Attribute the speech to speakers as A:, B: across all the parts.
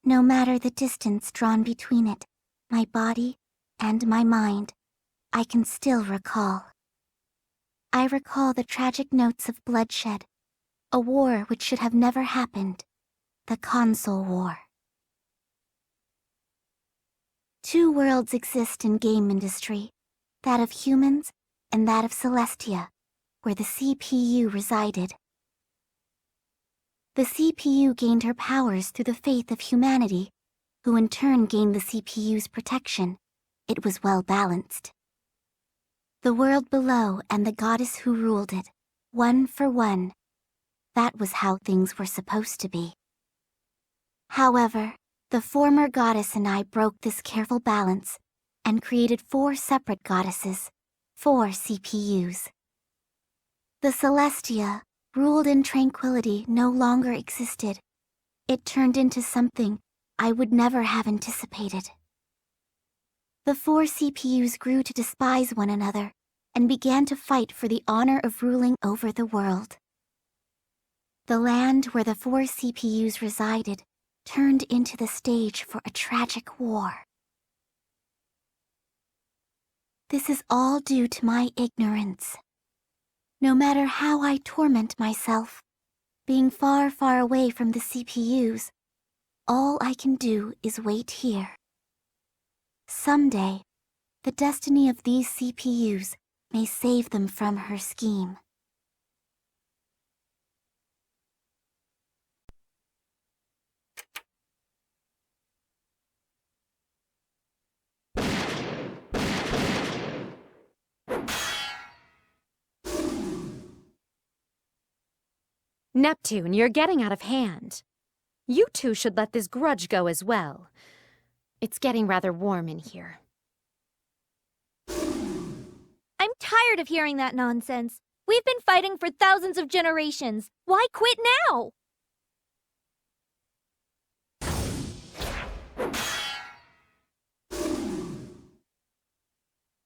A: No matter the distance drawn between it, my body and my mind, I can still recall. I recall the tragic notes of bloodshed, a war which should have never happened, the console war. Two worlds exist in game industry, that of humans and that of Celestia, where the CPU resided. The CPU gained her powers through the faith of humanity, who in turn gained the CPU's protection. It was well balanced. The world below and the goddess who ruled it, one for one. That was how things were supposed to be. However, the former goddess and I broke this careful balance and created 4 separate goddesses, 4 CPUs. The Celestia, ruled in tranquility, no longer existed. It turned into something I would never have anticipated. The 4 CPUs grew to despise one another and began to fight for the honor of ruling over the world. The land where the 4 CPUs resided turned into the stage for a tragic war. This is all due to my ignorance. No matter how I torment myself, being far, far away from the CPUs, all I can do is wait here. Someday, the destiny of these CPUs may save them from her scheme.
B: Neptune, you're getting out of hand. You two should let this grudge go as well. It's getting rather warm in here.
C: I'm tired of hearing that nonsense. We've been fighting for thousands of generations. Why quit now?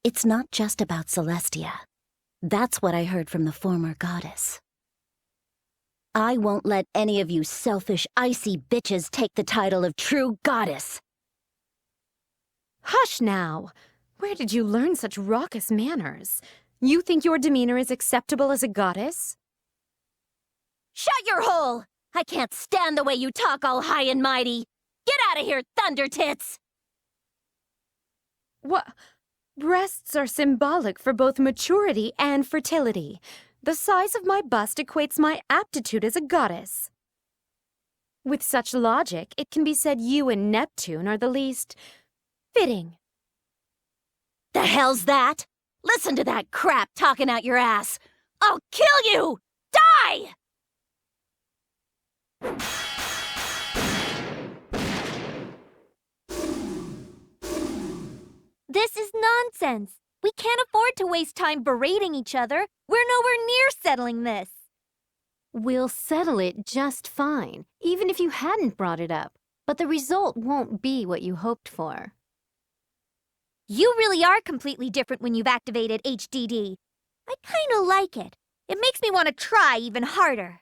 D: It's not just about Celestia. That's what I heard from the former goddess. I won't let any of you selfish, icy bitches take the title of true goddess.
B: Hush now! Where did you learn such raucous manners? You think your demeanor is acceptable as a goddess?
D: Shut your hole! I can't stand the way you talk all high and mighty. Get out of here, Thunder Tits!
B: What? Breasts are symbolic for both maturity and fertility. The size of my bust equates my aptitude as a goddess. With such logic, it can be said you and Neptune are the least fitting.
D: The hell's that? Listen to that crap talking out your ass. I'll kill you! Die!
C: This is nonsense. We can't afford to waste time berating each other. We're nowhere near settling this.
E: We'll settle it just fine, even if you hadn't brought it up. But the result won't be what you hoped for.
C: You really are completely different when you've activated HDD. I kinda like it. It makes me want to try even harder.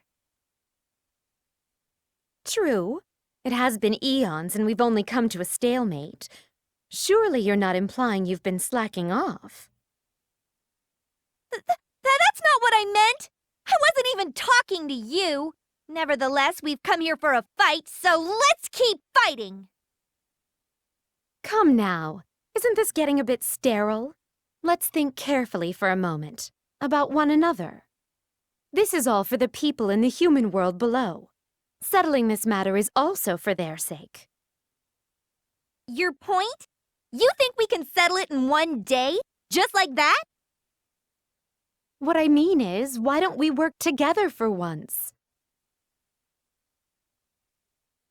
B: True. It has been eons and we've only come to a stalemate. Surely you're not implying you've been slacking off.
C: That's not what I meant! I wasn't even talking to you! Nevertheless, we've come here for a fight, so let's keep fighting!
B: Come now. Isn't this getting a bit sterile? Let's think carefully for a moment about one another. This is all for the people in the human world below. Settling this matter is also for their sake.
C: Your point? You think we can settle it in one day? Just like that?
B: What I mean is, why don't we work together for once?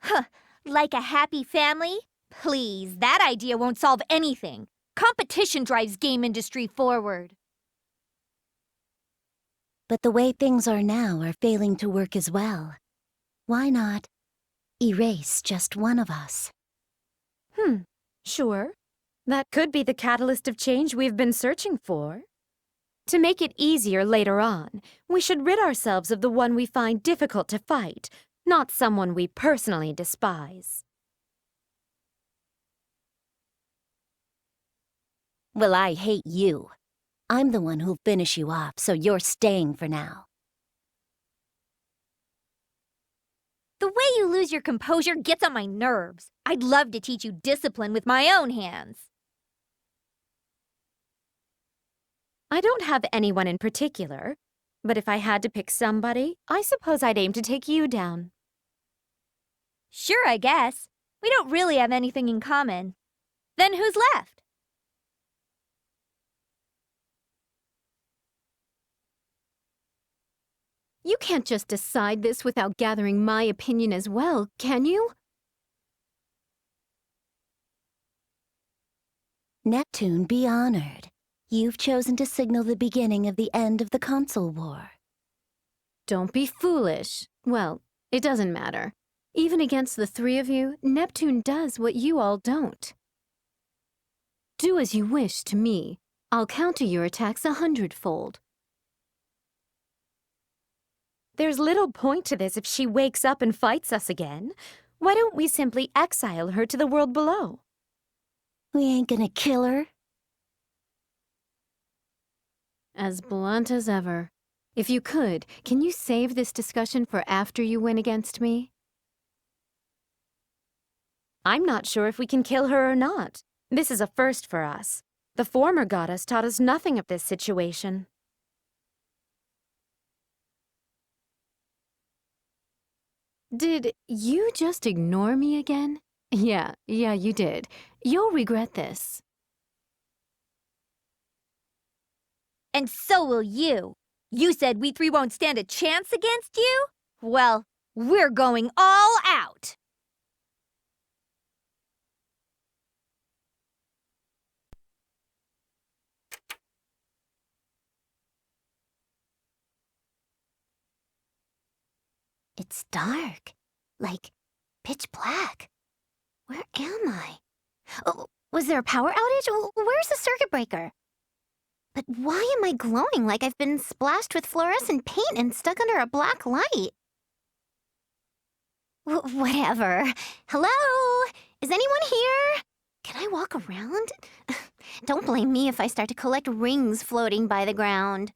C: Huh, like a happy family? Please, that idea won't solve anything. Competition drives game industry forward.
D: But the way things are now are failing to work as well. Why not erase just one of us?
B: Sure. That could be the catalyst of change we've been searching for. To make it easier later on, we should rid ourselves of the one we find difficult to fight, not someone we personally despise.
D: Well, I hate you. I'm the one who'll finish you off, so you're staying for now.
C: The way you lose your composure gets on my nerves. I'd love to teach you discipline with my own hands.
B: I don't have anyone in particular, but if I had to pick somebody, I suppose I'd aim to take you down.
C: Sure, I guess. We don't really have anything in common. Then who's left?
E: You can't just decide this without gathering my opinion as well, can you?
D: Neptune, be honored. You've chosen to signal the beginning of the end of the console war.
E: Don't be foolish. Well, it doesn't matter. Even against the three of you, Neptune does what you all don't. Do as you wish to me. I'll counter your attacks 100-fold.
B: There's little point to this if she wakes up and fights us again. Why don't we simply exile her to the world below?
D: We ain't gonna kill her.
E: As blunt as ever. If you could, can you save this discussion for after you win against me?
B: I'm not sure if we can kill her or not. This is a first for us. The former goddess taught us nothing of this situation.
E: Did you just ignore me again? Yeah, you did. You'll regret this.
C: And so will you. You said we three won't stand a chance against you? Well, we're going all out.
A: It's dark. Like, pitch black. Where am I? Oh, was there a power outage? Where's the circuit breaker? But why am I glowing like I've been splashed with fluorescent paint and stuck under a black light? Whatever. Hello? Is anyone here? Can I walk around? Don't blame me if I start to collect rings floating by the ground.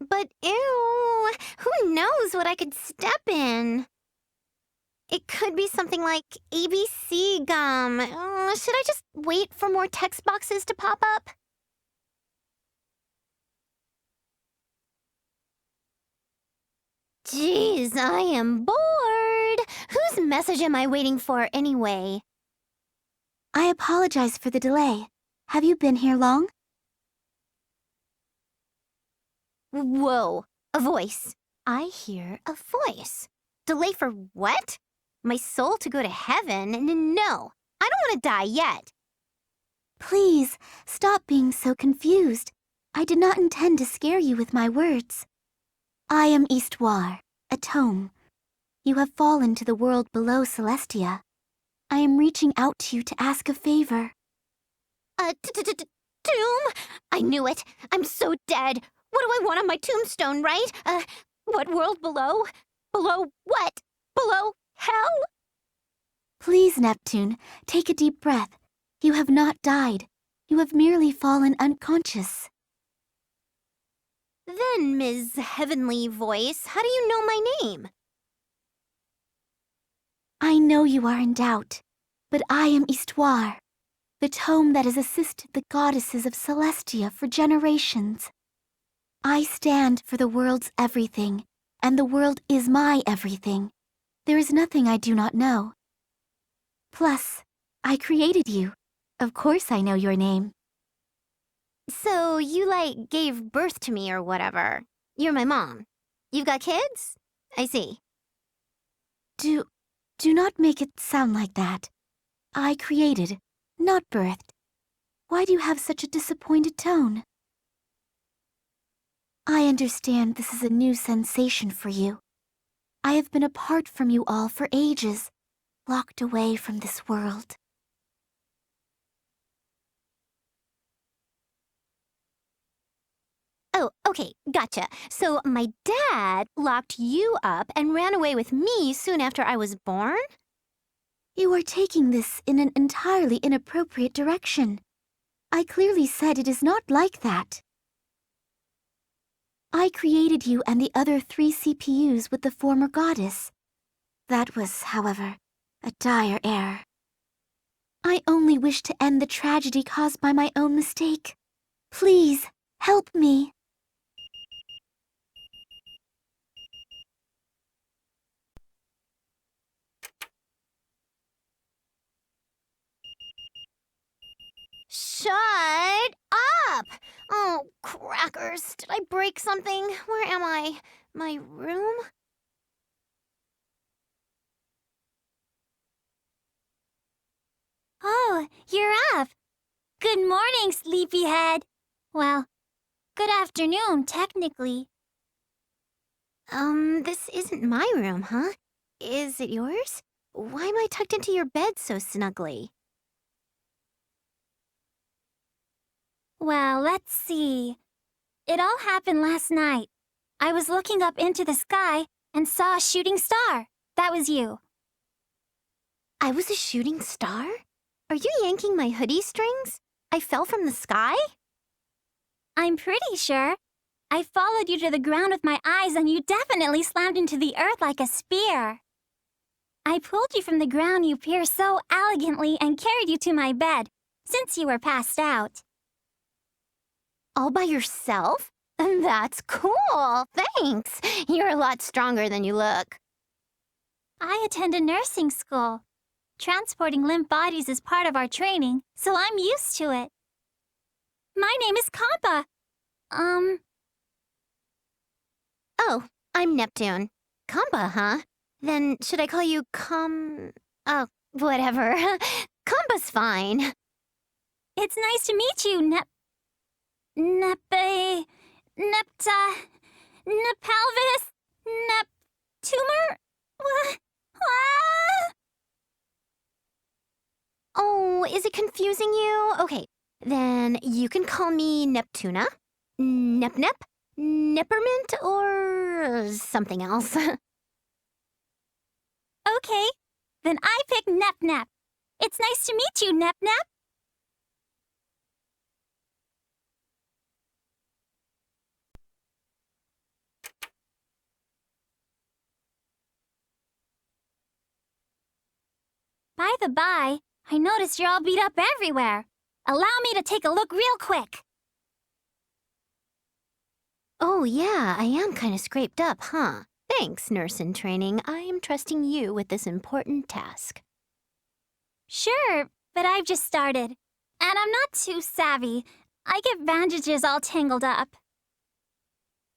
A: But ew, who knows what I could step in? It could be something like ABC gum. Should I just wait for more text boxes to pop up? Jeez, I am bored. Whose message am I waiting for anyway? I apologize for the delay. Have you been here long? Whoa, a voice. I hear a voice. Delay for what? My soul to go to heaven? No, I don't want to die yet. Please, stop being so confused. I did not intend to scare you with my words. I am Eastwar, a tome. You have fallen to the world below Celestia. I am reaching out to you to ask a favor. Tomb? I knew it. I'm so dead. What do I want on my tombstone, right? What world below? Below what? Below hell? Please, Neptune, take a deep breath. You have not died. You have merely fallen unconscious. Then, Ms. Heavenly Voice, how do you know my name? I know you are in doubt, but I am Eastwar, the tome that has assisted the goddesses of Celestia for generations. I stand for the world's everything, and the world is my everything. There is nothing I do not know. Plus, I created you. Of course I know your name. So you, gave birth to me or whatever. You're my mom. You've got kids? I see. Do not make it sound like that. I created, not birthed. Why do you have such a disappointed tone? I understand this is a new sensation for you. I have been apart from you all for ages, locked away from this world. Oh, okay, gotcha. So my dad locked you up and ran away with me soon after I was born? You are taking this in an entirely inappropriate direction. I clearly said it is not like that. I created you and the other 3 CPUs with the former goddess. That was, however, a dire error. I only wish to end the tragedy caused by my own mistake. Please, help me.
C: Shut up! Oh, crackers. Did I break something? Where am I? My room? Oh, you're up. Good morning, sleepyhead. Well, good afternoon, technically. This isn't my room, huh? Is it yours? Why am I tucked into your bed so snugly? Well, let's see. It all happened last night. I was looking up into the sky and saw a shooting star. That was you. I was a shooting star? Are you yanking my hoodie strings? I fell from the sky? I'm pretty sure. I followed you to the ground with my eyes and you definitely slammed into the earth like a spear. I pulled you from the ground, you peer, so elegantly and carried you to my bed, since you were passed out. All by yourself? That's cool, thanks. You're a lot stronger than you look. I attend a nursing school. Transporting limp bodies is part of our training, so I'm used to it. My name is Kappa. Oh, I'm Neptune. Kamba, huh? Then should I call you Oh, whatever. Kamba's fine. It's nice to meet you, Nepalvis, Neptumor? What? Oh, is it confusing you? Okay, then you can call me Neptuna, Nep, Neppermint, or something else. Okay, then I pick Nep. It's nice to meet you, Nep. By the by, I noticed you're all beat up everywhere. Allow me to take a look real quick. Oh yeah, I am kind of scraped up, huh? Thanks, nurse in training. I am trusting you with this important task. Sure, but I've just started. And I'm not too savvy. I get bandages all tangled up.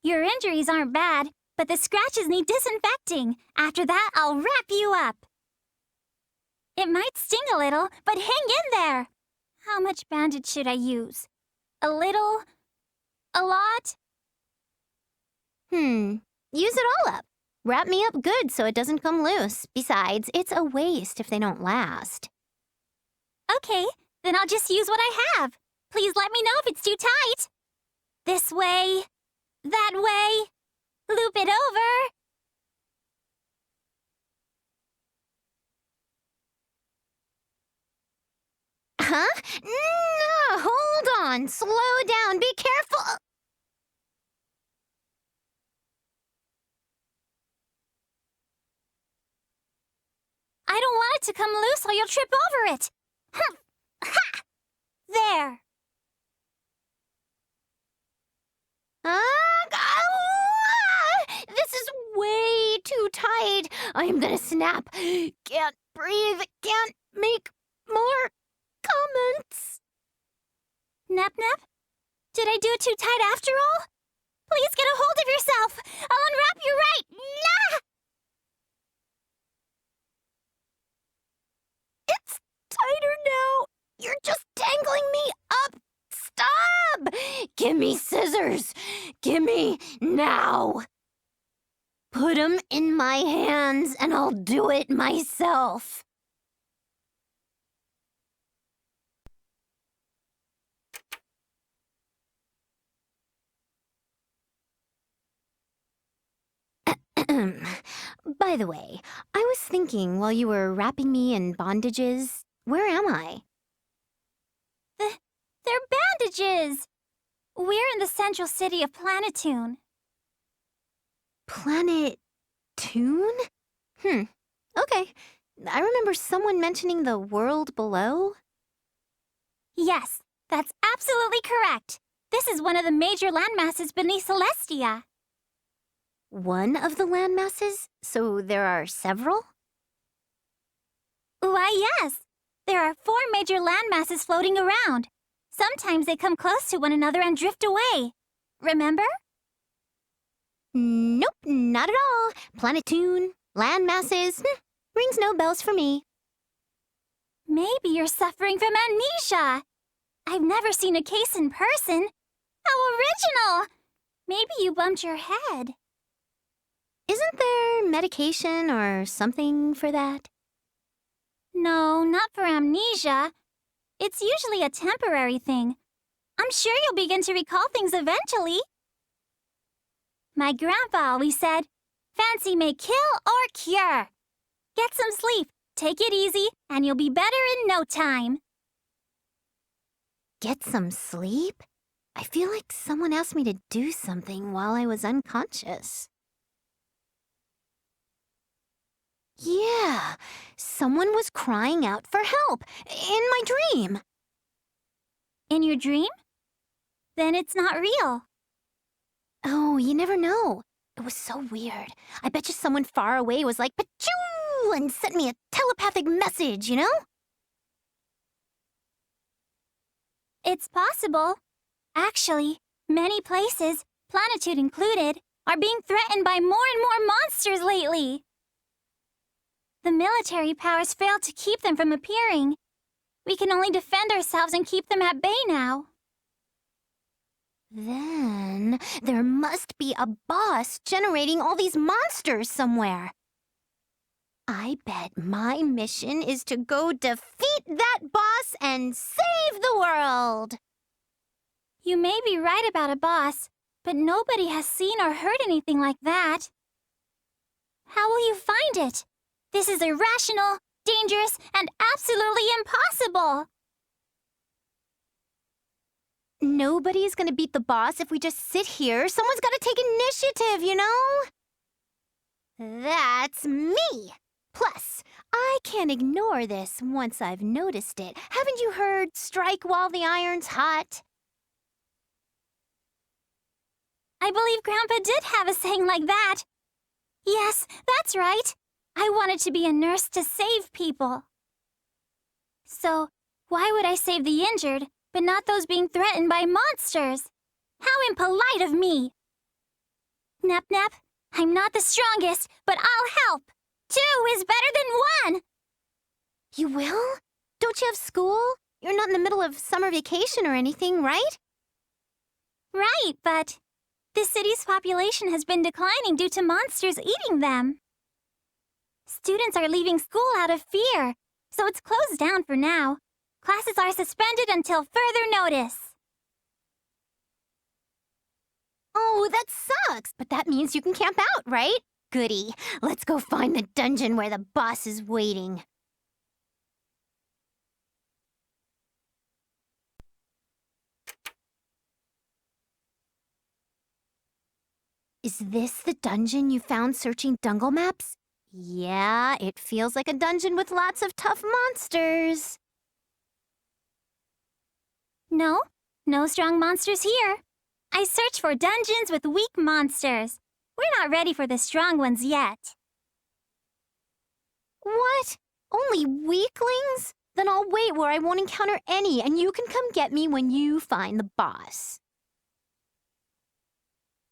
C: Your injuries aren't bad, but the scratches need disinfecting. After that, I'll wrap you up. It might sting a little, but hang in there. How much bandage should I use? A little? A lot? Use it all up. Wrap me up good so it doesn't come loose. Besides, it's a waste if they don't last. Okay, then I'll just use what I have. Please let me know if it's too tight. This way. That way. Loop it over. Huh? No, hold on. Slow down. Be careful. I don't want it to come loose or you'll trip over it. Ha! There. This is way too tight. I am gonna snap. Can't breathe. Can't make more comments. Nep? Did I do it too tight after all? Please get a hold of yourself. I'll unwrap you right. Nah! It's tighter now. You're just tangling me up. Stop! Give me scissors. Give me now. Put them in my hands and I'll do it myself. By the way, I was thinking while you were wrapping me in bondages, where am I? They're bandages! We're in the central city of Planetoon.
E: Planet Toon? Okay. I remember someone mentioning the world below.
C: Yes, that's absolutely correct. This is one of the major landmasses beneath Celestia.
E: One of the landmasses? So there are several?
C: Why, yes. There are 4 major landmasses floating around. Sometimes they come close to one another and drift away. Remember?
E: Nope, not at all. Planetoon, landmasses, rings no bells for me.
C: Maybe you're suffering from amnesia. I've never seen a case in person. How original! Maybe you bumped your head.
E: Isn't there medication or something for that?
C: No, not for amnesia. It's usually a temporary thing. I'm sure you'll begin to recall things eventually. My grandpa always said, fancy may kill or cure. Get some sleep, take it easy, and you'll be better in no time.
E: Get some sleep? I feel like someone asked me to do something while I was unconscious. Yeah, someone was crying out for help in my dream.
C: In your dream? Then it's not real.
E: Oh, you never know. It was so weird. I bet you someone far away was like, "Pachoo!" and sent me a telepathic message, you know?
C: It's possible. Actually, many places, Planetoon included, are being threatened by more and more monsters lately. The military powers failed to keep them from appearing. We can only defend ourselves and keep them at bay now.
E: Then there must be a boss generating all these monsters somewhere. I bet my mission is to go defeat that boss and save the world.
C: You may be right about a boss, but nobody has seen or heard anything like that. How will you find it? This is irrational, dangerous, and absolutely impossible.
E: Nobody's gonna beat the boss if we just sit here. Someone's gotta take initiative, you know? That's me. Plus, I can't ignore this once I've noticed it. Haven't you heard, strike while the iron's hot?
C: I believe Grandpa did have a saying like that. Yes, that's right. I wanted to be a nurse to save people. So, why would I save the injured, but not those being threatened by monsters? How impolite of me! Nep-Nep, I'm not the strongest, but I'll help. 2 is better than 1!
E: You will? Don't you have school? You're not in the middle of summer vacation or anything, right?
C: Right, but the city's population has been declining due to monsters eating them. Students are leaving school out of fear, so it's closed down for now. Classes are suspended until further notice.
E: Oh, that sucks, but that means you can camp out, right? Goody. Let's go find the dungeon where the boss is waiting. Is this the dungeon you found searching Dungle maps? Yeah, it feels like a dungeon with lots of tough monsters.
C: No, no strong monsters here. I search for dungeons with weak monsters. We're not ready for the strong ones yet.
E: What? Only weaklings? Then I'll wait where I won't encounter any, and you can come get me when you find the boss.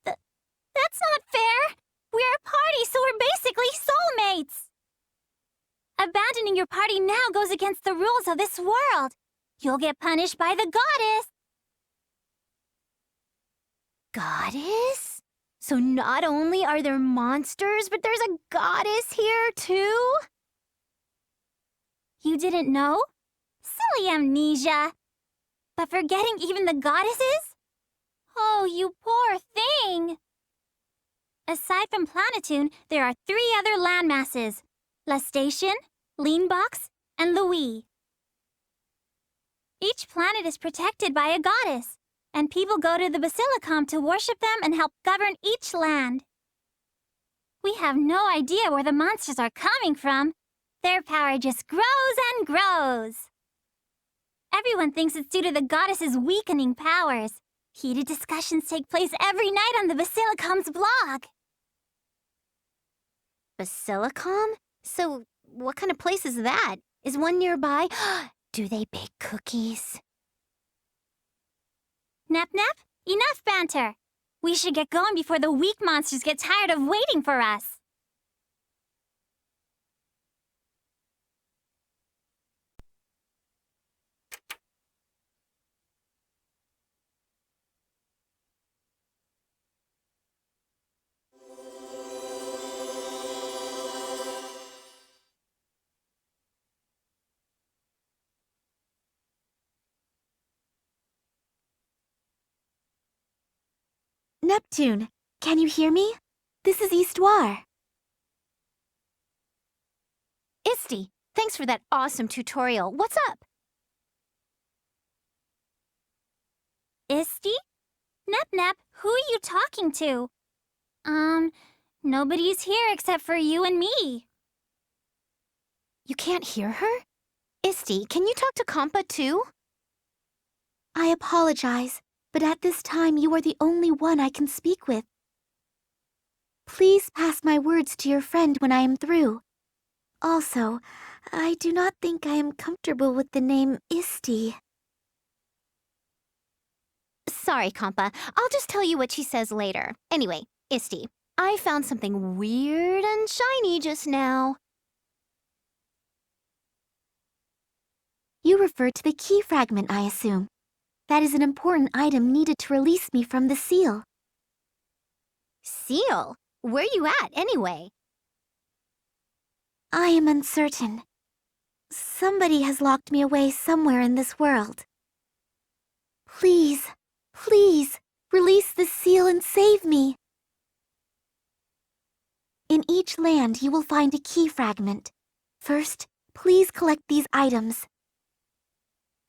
C: That's not fair! We're a party, so we're basically soulmates! Abandoning your party now goes against the rules of this world. You'll get punished by the goddess.
E: Goddess? So not only are there monsters, but there's a goddess here too?
C: You didn't know? Silly amnesia. But forgetting even the goddesses? Oh, you poor thing! Aside from Planetoon, there are 3 other landmasses: La Station, Leanbox, and Louis. Each planet is protected by a goddess, and people go to the Basilicom to worship them and help govern each land. We have no idea where the monsters are coming from. Their power just grows and grows. Everyone thinks it's due to the goddess's weakening powers. Heated discussions take place every night on the Basilicom's blog.
A: Basilicom? So, what kind of place is that? Is one nearby? Do they bake cookies?
C: Nep, enough banter. We should get going before the weak monsters get tired of waiting for us.
A: Neptune, can you hear me? This is Histoire. Isti, thanks for that awesome tutorial. What's up?
C: Isti? Nep, who are you talking to? Nobody's here except for you and me.
A: You can't hear her? Isti, can you talk to Kompa too? I apologize, but at this time you are the only one I can speak with. Please pass my words to your friend when I am through. Also, I do not think I am comfortable with the name Isti. Sorry, Kompa. I'll just tell you what she says later. Anyway, Isti, I found something weird and shiny just now. You refer to the key fragment, I assume. That is an important item needed to release me from the seal. Seal? Where are you at, anyway? I am uncertain. Somebody has locked me away somewhere in this world. Please, release the seal and save me. In each land, you will find a key fragment. First, please collect these items.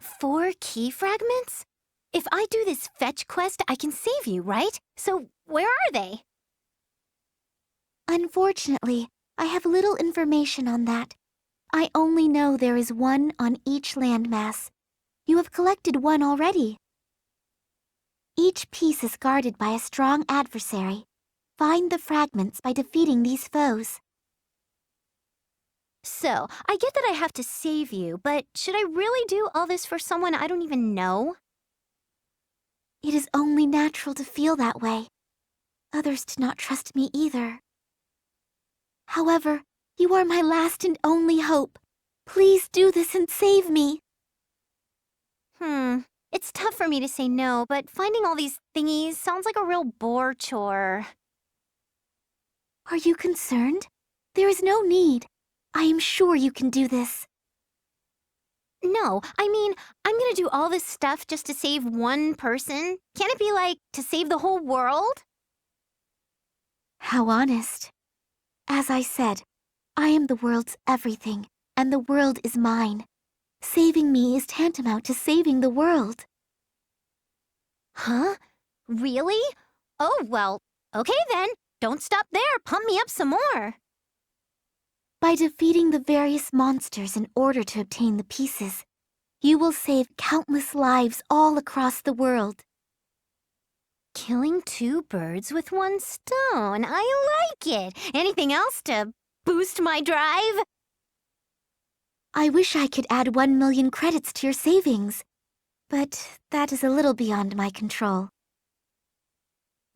A: 4 key fragments? If I do this fetch quest, I can save you, right? So, where are they? Unfortunately, I have little information on that. I only know there is one on each landmass. You have collected one already. Each piece is guarded by a strong adversary. Find the fragments by defeating these foes. So, I get that I have to save you, but should I really do all this for someone I don't even know? It is only natural to feel that way. Others do not trust me either. However, you are my last and only hope. Please do this and save me. It's tough for me to say no, but finding all these thingies sounds like a real bore chore. Are you concerned? There is no need. I am sure you can do this. No, I mean, I'm gonna do all this stuff just to save one person? Can't it be like, to save the whole world? How honest. As I said, I am the world's everything, and the world is mine. Saving me is tantamount to saving the world. Huh? Really? Oh, well, okay then. Don't stop there. Pump me up some more. By defeating the various monsters in order to obtain the pieces, you will save countless lives all across the world. Killing 2 birds with 1 stone. I like it. Anything else to boost my drive? I wish I could add 1 million credits to your savings, but that is a little beyond my control.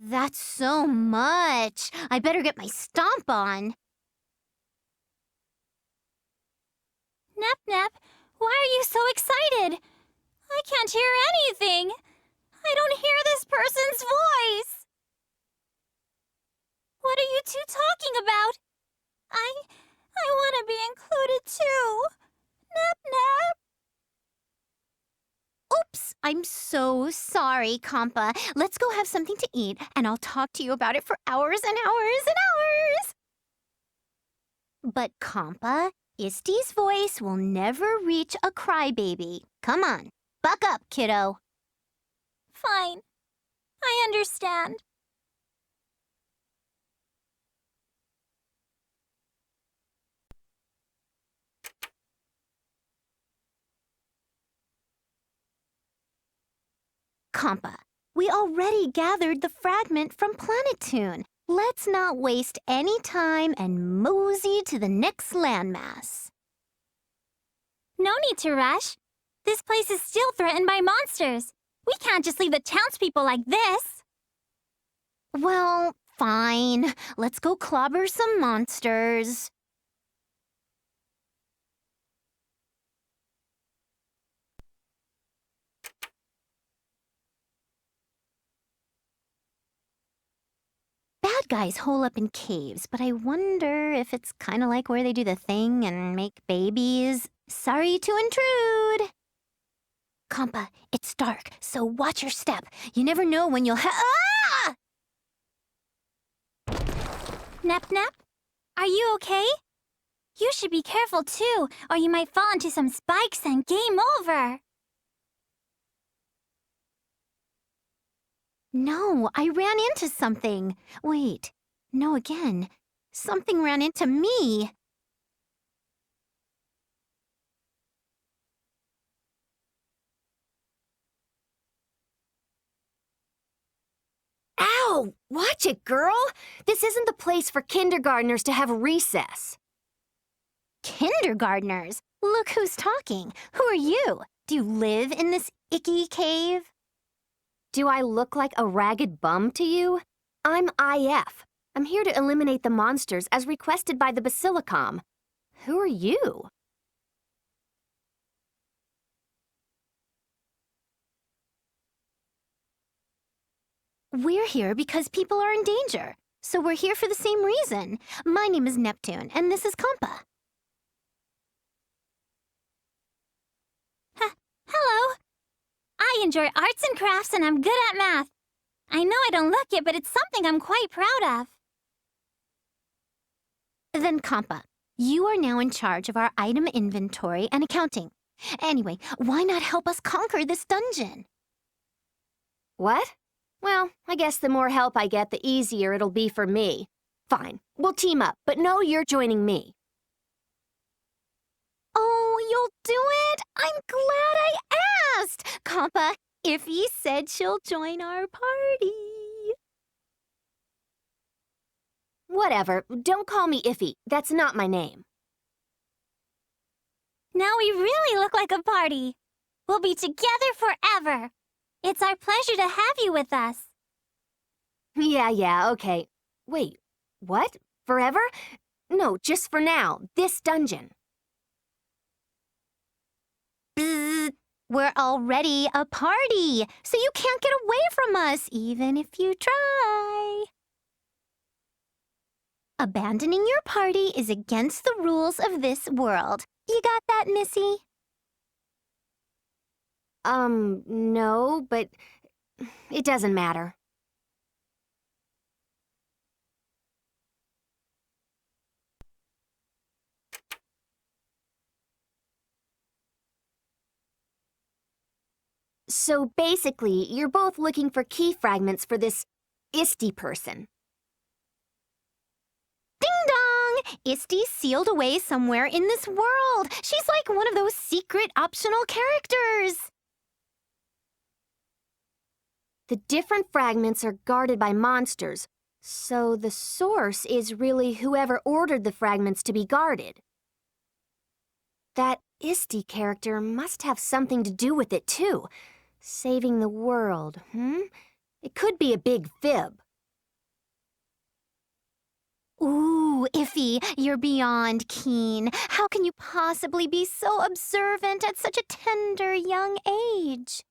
A: That's so much. I better get my stomp on.
C: Nep, why are you so excited? I can't hear anything. I don't hear this person's voice. What are you two talking about? I want to be included too. Nep.
A: Oops, I'm so sorry, Kompa. Let's go have something to eat, and I'll talk to you about it for hours and hours and hours. But Kompa, Isti's voice will never reach a crybaby. Come on. Buck up, kiddo.
C: Fine. I understand.
A: Compa, we already gathered the fragment from Planetoon. Let's not waste any time and mosey to the next landmass.
C: No need to rush. This place is still threatened by monsters. We can't just leave the townspeople like this.
A: Well, fine. Let's go clobber some monsters. Bad guys hole up in caves, but I wonder if it's kind of like where they do the thing and make babies. Sorry to intrude. Compa, it's dark, so watch your step. You never know when you'll Ah!
C: Nep Nep? Are you okay? You should be careful too, or you might fall into some spikes and game over.
A: No, I ran into something. Wait, no again. Something ran into me.
B: Ow! Watch it, girl! This isn't the place for kindergartners to have recess.
A: Kindergartners? Look who's talking. Who are you? Do you live in this icky cave?
B: Do I look like a ragged bum to you? I'm IF. I'm here to eliminate the monsters as requested by the Basilicom. Who are you?
A: We're here because people are in danger. So we're here for the same reason. My name is Neptune, and this is Compa.
C: Hello. I enjoy arts and crafts and I'm good at math. I know I don't look it, but it's something I'm quite proud of.
A: Then Compa, you are now in charge of our item inventory and accounting. Anyway, why not help us conquer this dungeon?
B: What? Well, I guess the more help I get, the easier it'll be for me. Fine, we'll team up, but no, you're joining me.
A: Oh, you'll do it? I'm glad I asked! Compa, Iffy said she'll join our party.
B: Whatever, don't call me Iffy. That's not my name.
C: Now we really look like a party. We'll be together forever. It's our pleasure to have you with us.
B: Yeah, okay. Wait, what? Forever? No, just for now. This dungeon.
A: Bzzz. We're already a party, so you can't get away from us, even if you try. Abandoning your party is against the rules of this world. You got that, Missy?
B: No, but it doesn't matter. So basically, you're both looking for key fragments for this Isti person.
A: Ding dong! Isti's sealed away somewhere in this world. She's like one of those secret optional characters.
B: The different fragments are guarded by monsters, so the source is really whoever ordered the fragments to be guarded. That Isti character must have something to do with it too. Saving the world, It could be a big fib.
A: Ooh, Iffy, you're beyond keen. How can you possibly be so observant at such a tender young age?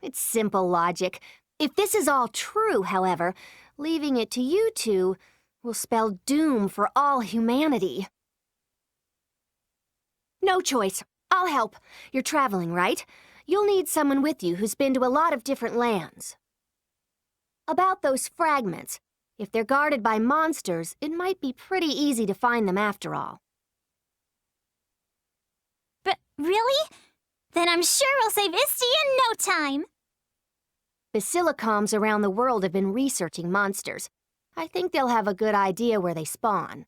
B: It's simple logic. If this is all true, however, leaving it to you two will spell doom for all humanity. No choice. I'll help. You're traveling, right? You'll need someone with you who's been to a lot of different lands. About those fragments, if they're guarded by monsters, it might be pretty easy to find them after all.
C: But really? Then I'm sure we'll save Isti in no time.
F: Basilicoms around the world have been researching monsters. I think they'll have a good idea where they spawn.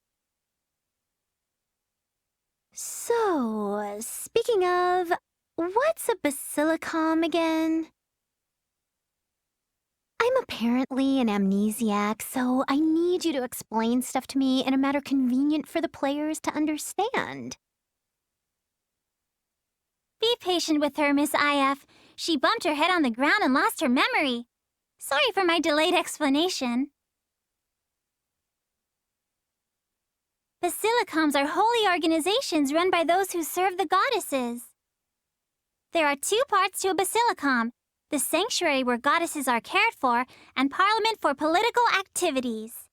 A: So, speaking of, what's a basilicom again? I'm apparently an amnesiac, so I need you to explain stuff to me in a manner convenient for the players to understand.
C: Be patient with her, Miss IF. She bumped her head on the ground and lost her memory. Sorry for my delayed explanation. Basilicoms are holy organizations run by those who serve the goddesses. There are two parts to a basilicom: the sanctuary where goddesses are cared for, and Parliament for political activities.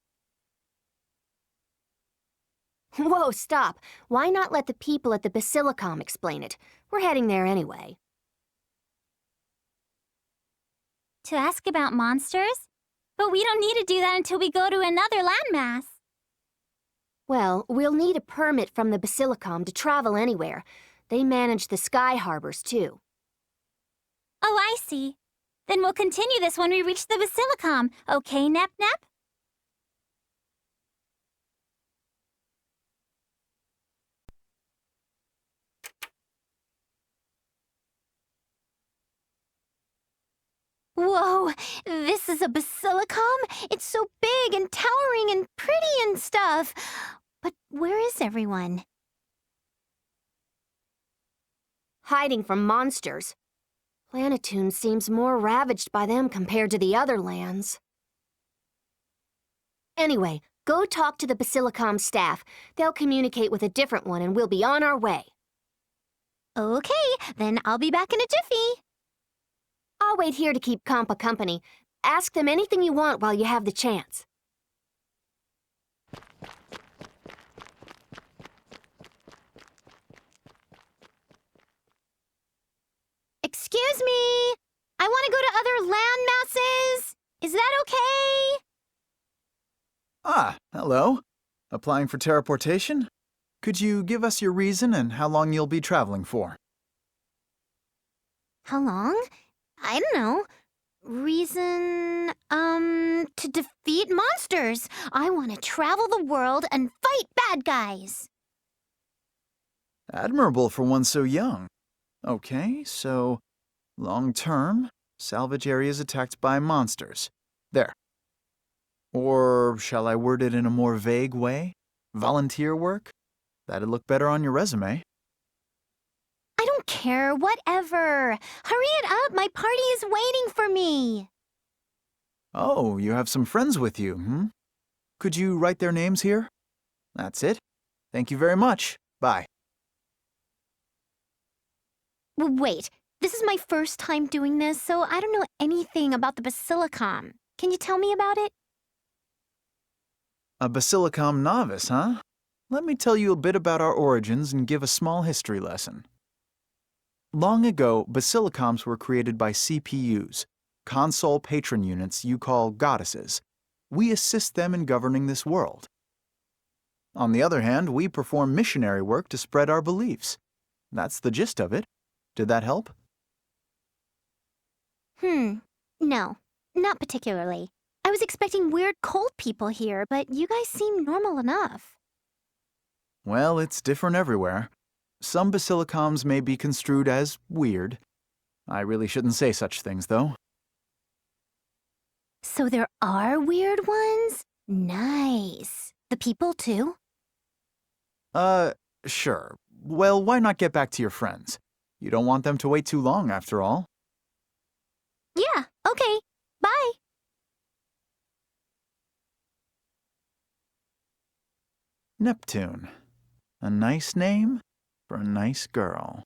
F: Whoa, stop. Why not let the people at the Basilicom explain it? We're heading there anyway.
C: To ask about monsters? But we don't need to do that until we go to another landmass.
F: Well, we'll need a permit from the Basilicom to travel anywhere. They manage the sky harbors, too.
C: Oh, I see. Then we'll continue this when we reach the Basilicom. Okay, Nep Nep?
A: Whoa, this is a basilicom? It's so big and towering and pretty and stuff. But where is everyone?
F: Hiding from monsters. Planetoon seems more ravaged by them compared to the other lands. Anyway, go talk to the Basilicom staff. They'll communicate with a different one and we'll be on our way.
A: Okay, then I'll be back in a jiffy.
F: I'll wait here to keep Compa company. Ask them anything you want while you have the chance.
A: Excuse me, I want to go to other land masses. Is that okay?
G: Ah, hello. Applying for teleportation? Could you give us your reason and how long you'll be traveling for?
A: How long? I don't know. Reason, to defeat monsters. I want to travel the world and fight bad guys.
G: Admirable for one so young. Okay, so long term, salvage areas attacked by monsters. There. Or shall I word it in a more vague way? Volunteer work? That'd look better on your resume.
A: I don't care, whatever. Hurry it up, my party is waiting for me.
G: Oh, you have some friends with you, hmm? Could you write their names here? That's it. Thank you very much. Bye.
A: Wait, this is my first time doing this, so I don't know anything about the Basilicom. Can you tell me about it?
G: A Basilicom novice, huh? Let me tell you a bit about our origins and give a small history lesson. Long ago, Basilicoms were created by CPUs, console patron units you call goddesses. We assist them in governing this world. On the other hand, we perform missionary work to spread our beliefs. That's the gist of it. Did that help?
A: No, not particularly. I was expecting weird cold people here, but you guys seem normal enough.
G: Well, it's different everywhere. Some Basilicoms may be construed as weird. I really shouldn't say such things, though.
A: So there are weird ones? Nice. The people, too?
G: Sure. Well, why not get back to your friends? You don't want them to wait too long, after all.
A: Yeah, okay. Bye.
G: Neptune. A nice name for a nice girl.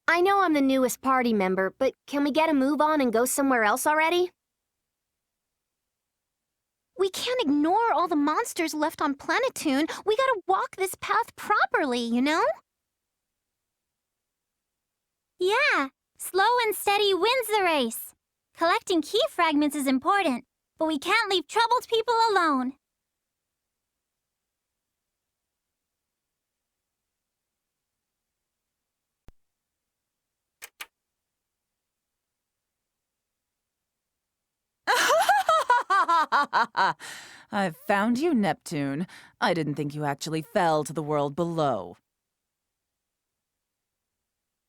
F: I know I'm the newest party member, but can we get a move on and go somewhere else already?
A: We can't ignore all the monsters left on Planetoon. We gotta walk this path properly, you know?
C: Yeah, slow and steady wins the race. Collecting key fragments is important, but we can't leave troubled people alone.
H: I've found you, Neptune. I didn't think you actually fell to the world below.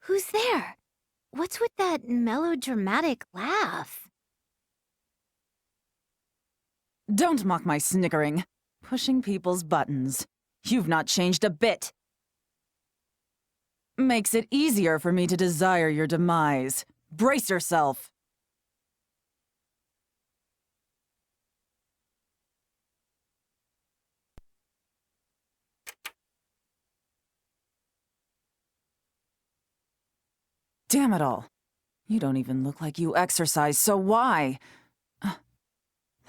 E: Who's there? What's with that melodramatic laugh?
H: Don't mock my snickering. Pushing people's buttons. You've not changed a bit. Makes it easier for me to desire your demise. Brace yourself. Damn it all. You don't even look like you exercise, so why?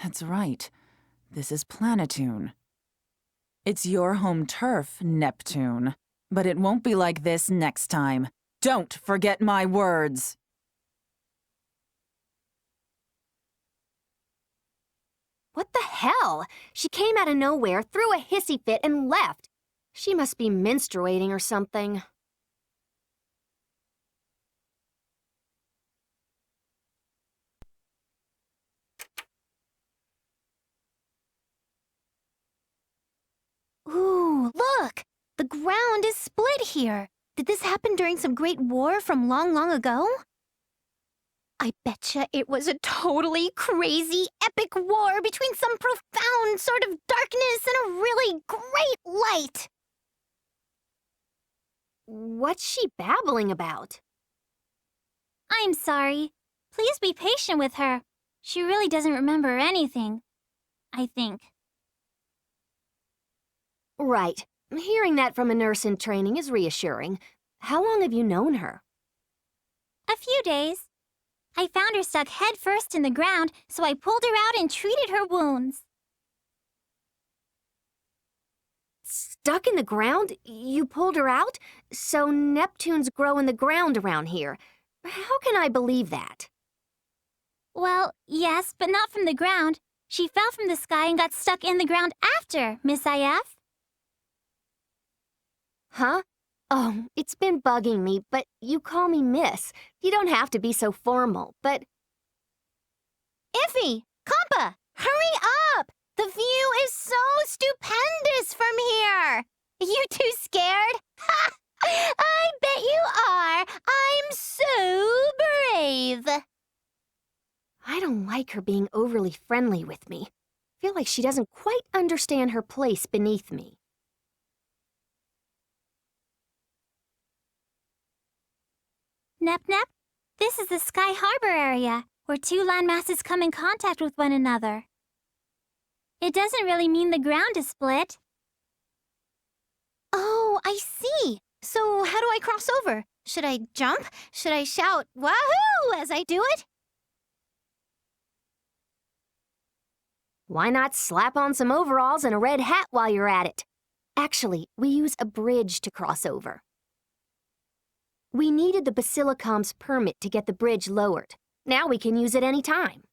H: That's right. This is Planetune. It's your home turf, Neptune. But it won't be like this next time. Don't forget my words!
F: What the hell? She came out of nowhere, threw a hissy fit, and left. She must be menstruating or something.
A: Ooh, look! The ground is split here. Did this happen during some great war from long, long ago? I betcha it was a totally crazy, epic war between some profound sort of darkness and a really great light.
F: What's she babbling about?
C: I'm sorry. Please be patient with her. She really doesn't remember anything, I think.
F: Right. Hearing that from a nurse in training is reassuring. How long have you known her?
C: A few days. I found her stuck head first in the ground, so I pulled her out and treated her wounds.
F: Stuck in the ground? You pulled her out? So Neptunes grow in the ground around here. How can I believe that?
C: Well, yes, but not from the ground. She fell from the sky and got stuck in the ground after, Miss IF.
F: Huh? Oh, it's been bugging me, but you call me Miss. You don't have to be so formal, but...
A: Iffy! Compa! Hurry up! The view is so stupendous from here! You too scared? Ha! I bet you are! I'm so brave!
F: I don't like her being overly friendly with me. Feel like she doesn't quite understand her place beneath me.
C: Nep Nep, this is the Sky Harbor area, where two landmasses come in contact with one another. It doesn't really mean the ground is split.
A: Oh, I see. So how do I cross over? Should I jump? Should I shout, "Wahoo!" as I do it?
F: Why not slap on some overalls and a red hat while you're at it? Actually, we use a bridge to cross over. We needed the Basilicom's permit to get the bridge lowered. Now we can use it any time.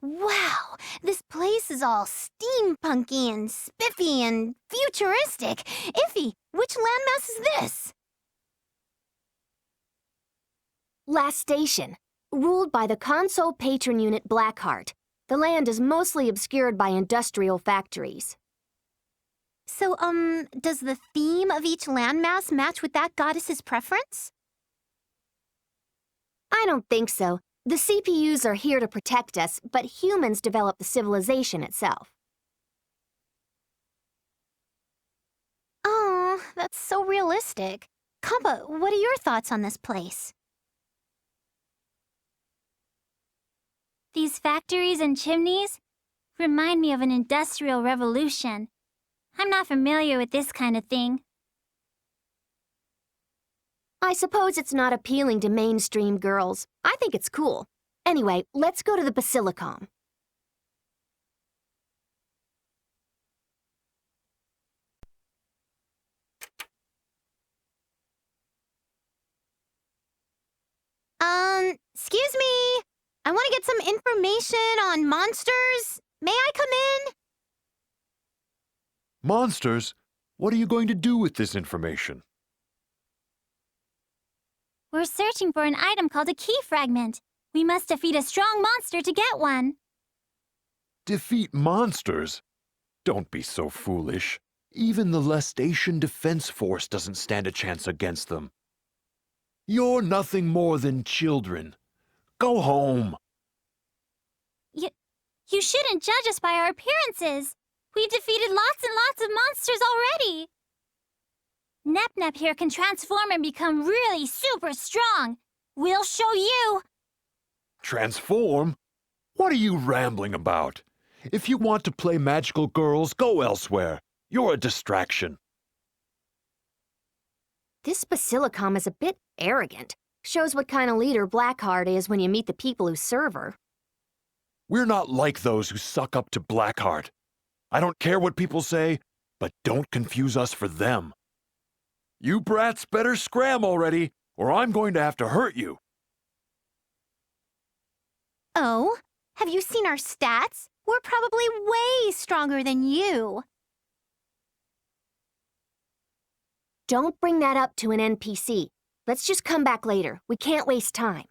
A: Wow, this place is all steampunky and spiffy and futuristic. Iffy, which landmass is this?
F: Last station, ruled by the Console Patron Unit Blackheart. The land is mostly obscured by industrial factories.
A: So, does the theme of each landmass match with that goddess's preference?
F: I don't think so. The CPUs are here to protect us, but humans develop the civilization itself.
A: Oh, that's so realistic. Compa, what are your thoughts on this place?
C: These factories and chimneys remind me of an industrial revolution. I'm not familiar with this kind of thing.
F: I suppose it's not appealing to mainstream girls. I think it's cool. Anyway, let's go to the Basilicom.
I: Excuse me! I want to get some information on monsters. May I come in?
J: Monsters? What are you going to do with this information?
C: We're searching for an item called a key fragment. We must defeat a strong monster to get one.
J: Defeat monsters? Don't be so foolish. Even the Lestation Defense Force doesn't stand a chance against them. You're nothing more than children. Go home.
C: You shouldn't judge us by our appearances. We've defeated lots and lots of monsters already. Nep here can transform and become really super strong. We'll show you.
J: Transform? What are you rambling about? If you want to play magical girls, go elsewhere. You're a distraction.
F: This Basilicom is a bit arrogant. Shows what kind of leader Blackheart is when you meet the people who serve her.
J: We're not like those who suck up to Blackheart. I don't care what people say, but don't confuse us for them. You brats better scram already, or I'm going to have to hurt you.
I: Oh, have you seen our stats? We're probably way stronger than you.
F: Don't bring that up to an NPC. Let's just come back later. We can't waste time.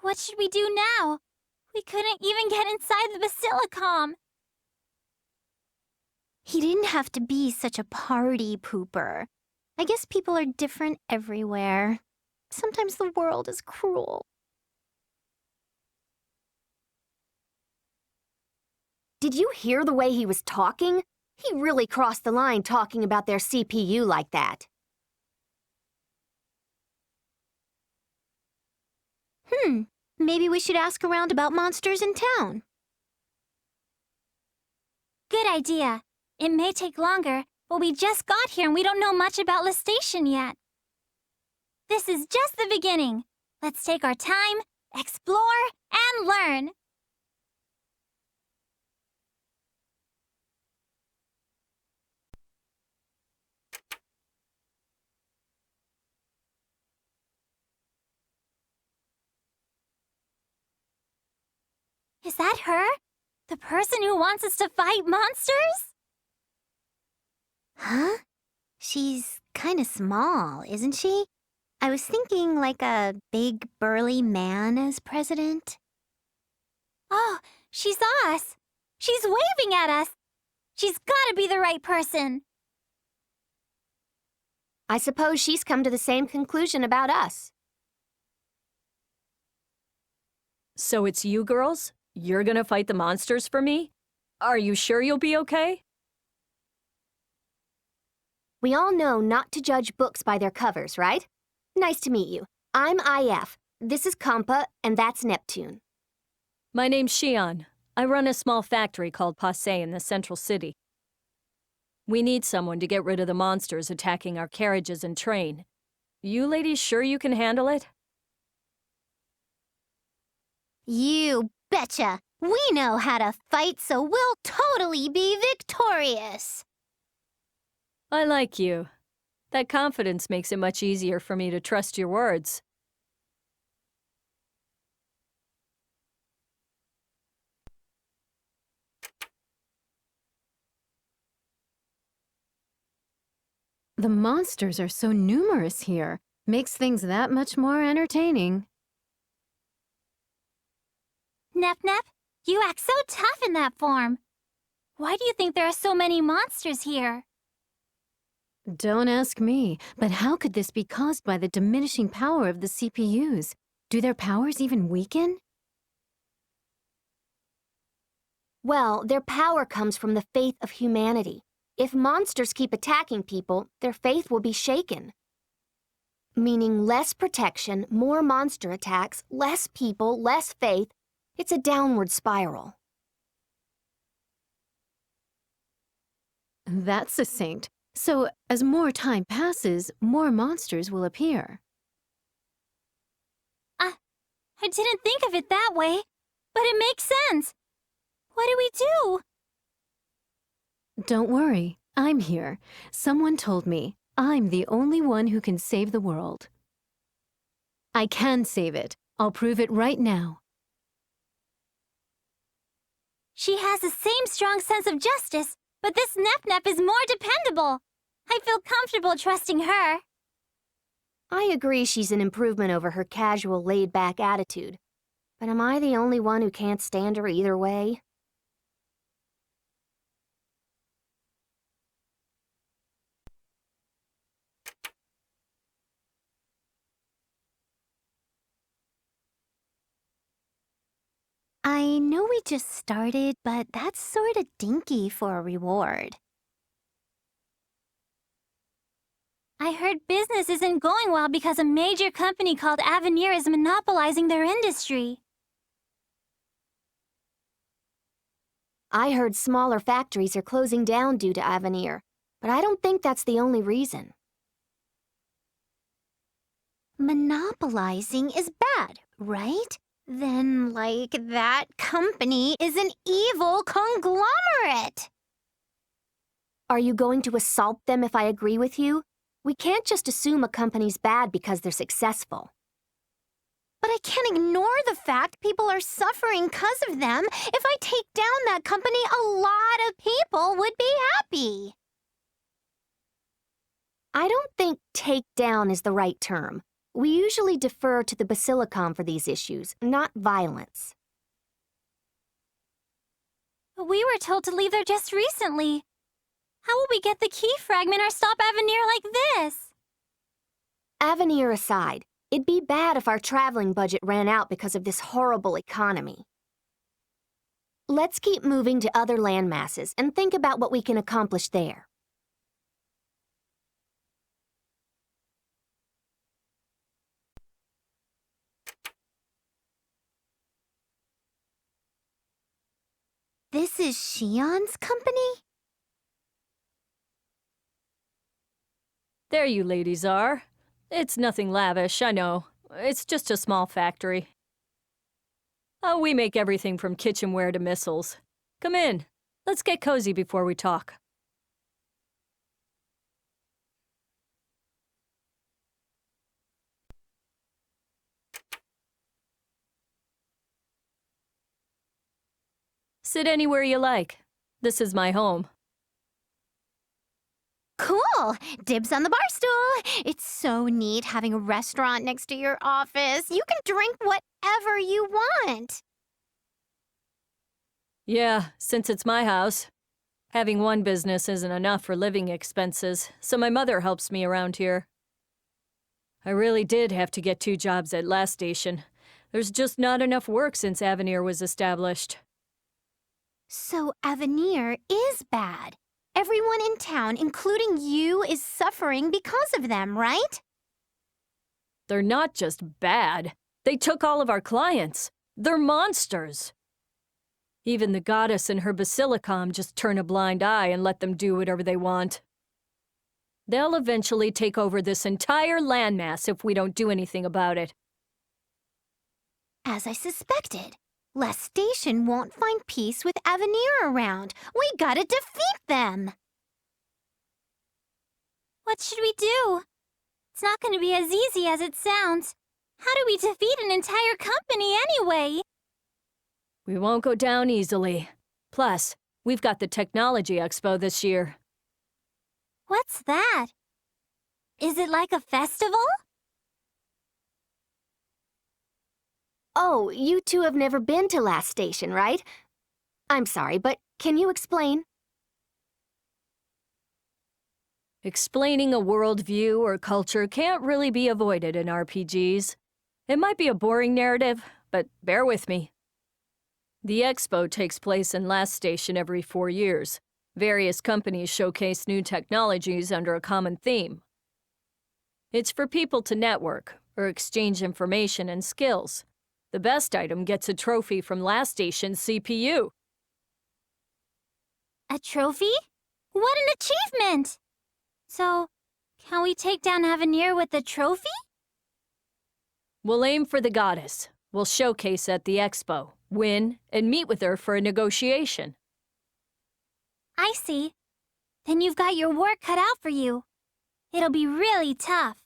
C: What should we do now? We couldn't even get inside the Basilicom.
I: He didn't have to be such a party pooper. I guess people are different everywhere. Sometimes the world is cruel.
F: Did you hear the way he was talking? He really crossed the line talking about their CPU like that.
I: Maybe we should ask around about monsters in town.
C: Good idea. It may take longer, but we just got here and we don't know much about Lestation yet. This is just the beginning. Let's take our time, explore, and learn. Is that her? The person who wants us to fight monsters?
I: Huh? She's kind of small, isn't she? I was thinking like a big burly man as president.
C: Oh, she saw us. She's waving at us. She's gotta be the right person.
F: I suppose she's come to the same conclusion about us.
K: So it's you girls? You're gonna fight the monsters for me? Are you sure you'll be okay?
F: We all know not to judge books by their covers, right? Nice to meet you. I'm IF. This is Kampa, and that's Neptune.
K: My name's Xion. I run a small factory called Passe in the central city. We need someone to get rid of the monsters attacking our carriages and train. You ladies sure you can handle it?
I: You betcha! We know how to fight, so we'll totally be victorious!
K: I like you. That confidence makes it much easier for me to trust your words.
E: The monsters are so numerous here. Makes things that much more entertaining.
C: Nep, you act so tough in that form. Why do you think there are so many monsters here?
E: Don't ask me, but how could this be caused by the diminishing power of the CPUs? Do their powers even weaken?
F: Well, their power comes from the faith of humanity. If monsters keep attacking people, their faith will be shaken. Meaning less protection, more monster attacks, less people, less faith. It's a downward spiral.
E: That's succinct. So, as more time passes, more monsters will appear.
C: I didn't think of it that way. But it makes sense. What do we do?
E: Don't worry, I'm here. Someone told me I'm the only one who can save the world. I can save it. I'll prove it right now.
C: She has the same strong sense of justice, but this Nep is more dependable. I feel comfortable trusting her.
F: I agree she's an improvement over her casual, laid-back attitude. But am I the only one who can't stand her either way?
I: I know we just started, but that's sorta dinky for a reward.
C: I heard business isn't going well because a major company called Avenir is monopolizing their industry.
F: I heard smaller factories are closing down due to Avenir, but I don't think that's the only reason.
I: Monopolizing is bad, right? Then, like, that company is an evil conglomerate!
F: Are you going to assault them if I agree with you? We can't just assume a company's bad because they're successful.
I: But I can't ignore the fact people are suffering 'cause of them. If I take down that company, a lot of people would be happy.
F: I don't think take down is the right term. We usually defer to the Basilicom for these issues, not violence.
C: But we were told to leave there just recently. How will we get the key fragment or stop Avenir like this?
F: Avenir aside, it'd be bad if our traveling budget ran out because of this horrible economy. Let's keep moving to other landmasses and think about what we can accomplish there.
I: This is Shion's company?
K: There you ladies are. It's nothing lavish, I know. It's just a small factory. Oh, we make everything from kitchenware to missiles. Come in. Let's get cozy before we talk. Sit anywhere you like. This is my home.
I: Cool! Dibs on the bar stool! It's so neat having a restaurant next to your office. You can drink whatever you want.
K: Yeah, since it's my house. Having one business isn't enough for living expenses, so my mother helps me around here. I really did have to get 2 jobs at last station. There's just not enough work since Avenir was established.
I: So Avenir is bad. Everyone in town, including you, is suffering because of them, right?
K: They're not just bad. They took all of our clients. They're monsters. Even the goddess and her Basilicom just turn a blind eye and let them do whatever they want. They'll eventually take over this entire landmass if we don't do anything about it.
I: As I suspected. Last Station won't find peace with Avenir around. We gotta defeat them!
C: What should we do? It's not going to be as easy as it sounds. How do we defeat an entire company anyway?
K: We won't go down easily. Plus, we've got the Technology Expo this year.
C: What's that? Is it like a festival?
F: Oh, you two have never been to Last Station, right? I'm sorry, but can you explain?
K: Explaining a worldview or culture can't really be avoided in RPGs. It might be a boring narrative, but bear with me. The expo takes place in Last Station every 4 years. Various companies showcase new technologies under a common theme. It's for people to network or exchange information and skills. The best item gets a trophy from Last Station's CPU.
C: A trophy? What an achievement! So, can we take down Avenir with the trophy?
K: We'll aim for the goddess. We'll showcase at the expo. win, and meet with her for a negotiation.
C: I see. Then you've got your work cut out for you. It'll be really tough.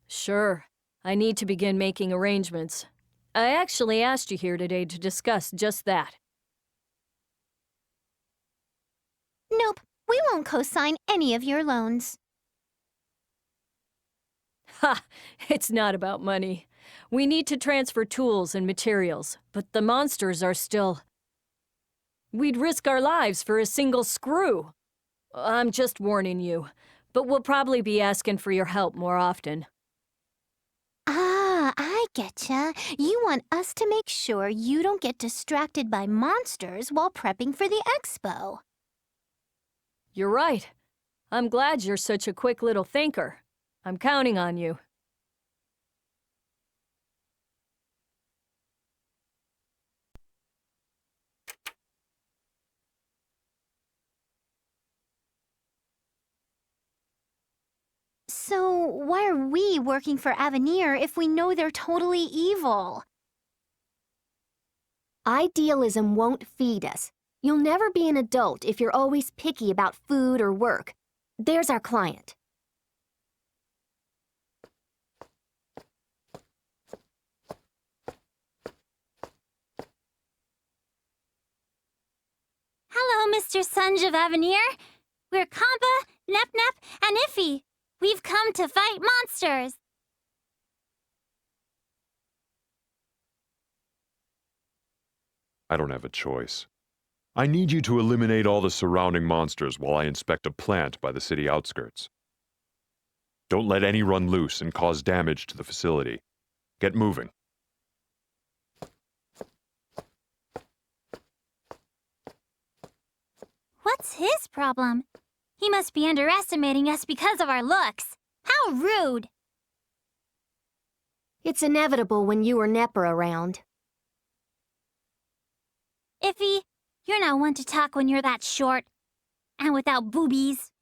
K: Sure, I need to begin making arrangements. I actually asked you here today to discuss just that.
I: Nope, we won't co-sign any of your loans.
K: Ha! It's not about money. We need to transfer tools and materials, but the monsters are still... We'd risk our lives for a single screw. I'm just warning you, but we'll probably be asking for your help more often.
I: Ah, I getcha. You want us to make sure you don't get distracted by monsters while prepping for the expo.
K: You're right. I'm glad you're such a quick little thinker. I'm counting on you.
I: So why are we working for Avenir if we know they're totally evil?
F: Idealism won't feed us. You'll never be an adult if you're always picky about food or work. There's our client.
C: Hello, Mr. Sunj of Avenir. We're Kampa, Nep, and Iffy. We've come to fight monsters.
J: I don't have a choice. I need you to eliminate all the surrounding monsters while I inspect a plant by the city outskirts. Don't let any run loose and cause damage to the facility. Get moving.
C: What's his problem? He must be underestimating us because of our looks. How rude!
F: It's inevitable when you or Nep are around.
C: Iffy, you're not one to talk when you're that short. And without boobies.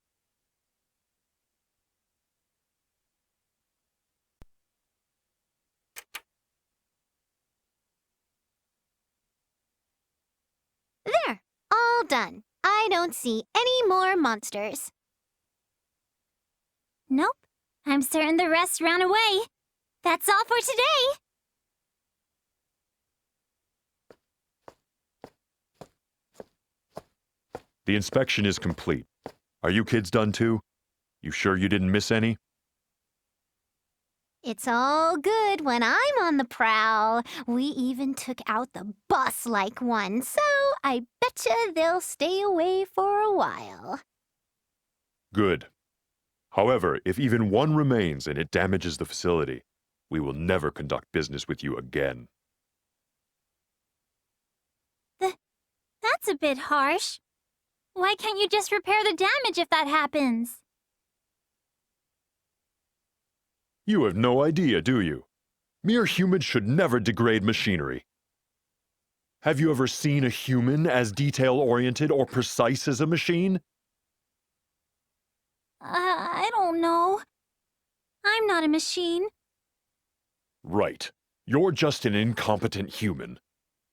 I: There, all done. I don't see any more monsters.
C: Nope. I'm certain the rest ran away. That's all for today.
J: The inspection is complete. Are you kids done too? You sure you didn't miss any?
I: It's all good when I'm on the prowl. We even took out the boss-like one, so I betcha they'll stay away for a while.
J: Good. However, if even one remains and it damages the facility, we will never conduct business with you again.
C: That's a bit harsh. Why can't you just repair the damage if that happens?
J: You have no idea, do you? Mere humans should never degrade machinery. Have you ever seen a human as detail-oriented or precise as a machine?
C: I don't know. I'm not a machine.
J: Right. You're just an incompetent human.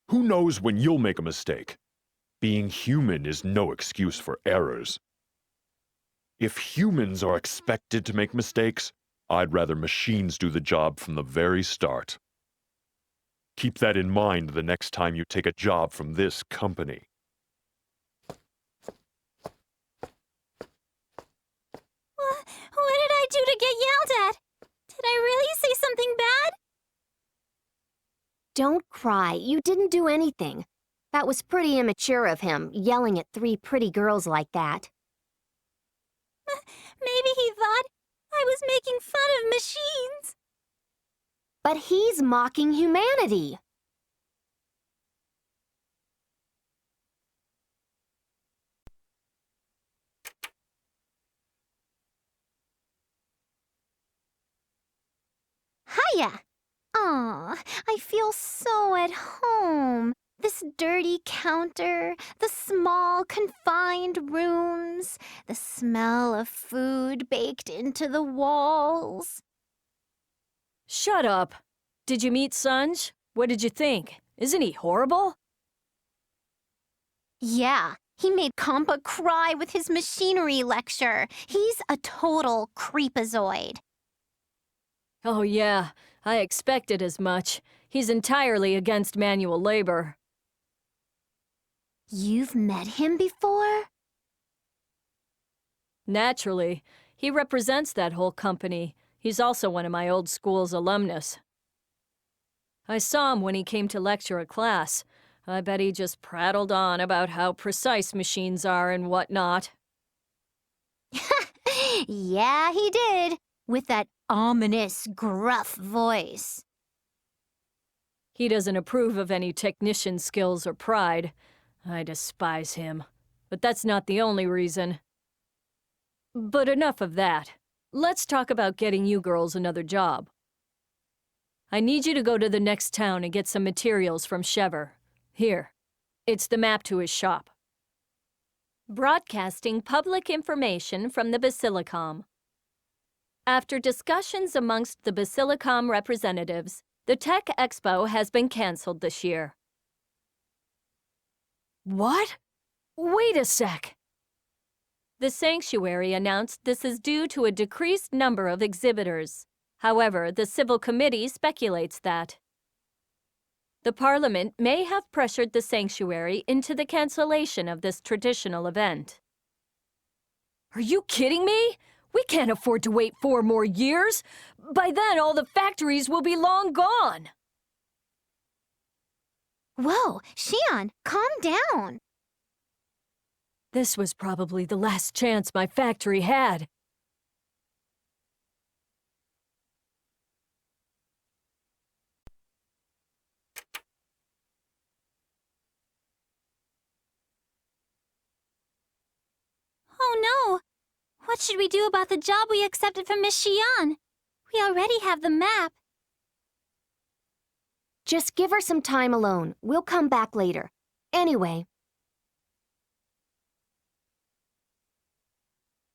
J: Who knows when you'll make a mistake? Being human is no excuse for errors. If humans are expected to make mistakes, I'd rather machines do the job from the very start. Keep that in mind the next time you take a job from this company.
C: What did I do to get yelled at? Did I really say something bad?
F: Don't cry. You didn't do anything. That was pretty immature of him, yelling at 3 pretty girls like that.
C: Maybe he thought I was making fun of machines.
F: But he's mocking humanity.
I: Hiya! Aw, I feel so at home. This dirty counter, the small, confined rooms, the smell of food baked into the walls.
K: Shut up. Did you meet Sunj? What did you think? Isn't he horrible?
I: Yeah, he made Compa cry with his machinery lecture. He's a total creepazoid.
K: Oh yeah, I expected as much. He's entirely against manual labor.
I: You've met him before?
K: Naturally. He represents that whole company. He's also one of my old school's alumnus. I saw him when he came to lecture a class. I bet he just prattled on about how precise machines are and whatnot.
I: Yeah, he did. With that ominous, gruff voice.
K: He doesn't approve of any technician skills or pride. I despise him. But that's not the only reason. But enough of that. Let's talk about getting you girls another job. I need you to go to the next town and get some materials from Shever. Here, it's the map to his shop.
B: Broadcasting public information from the Basilicom. After discussions amongst the Basilicom representatives, the Tech Expo has been cancelled this year.
K: What? Wait a sec.
B: The sanctuary announced this is due to a decreased number of exhibitors. However, the Civil Committee speculates that the Parliament may have pressured the sanctuary into the cancellation of this traditional event.
K: Are you kidding me? We can't afford to wait 4 more years. By then, all the factories will be long gone.
I: Whoa, Xian, calm down.
K: This was probably the last chance my factory had.
C: Oh no! What should we do about the job we accepted from Miss Xian? We already have the map.
F: Just give her some time alone. We'll come back later. Anyway,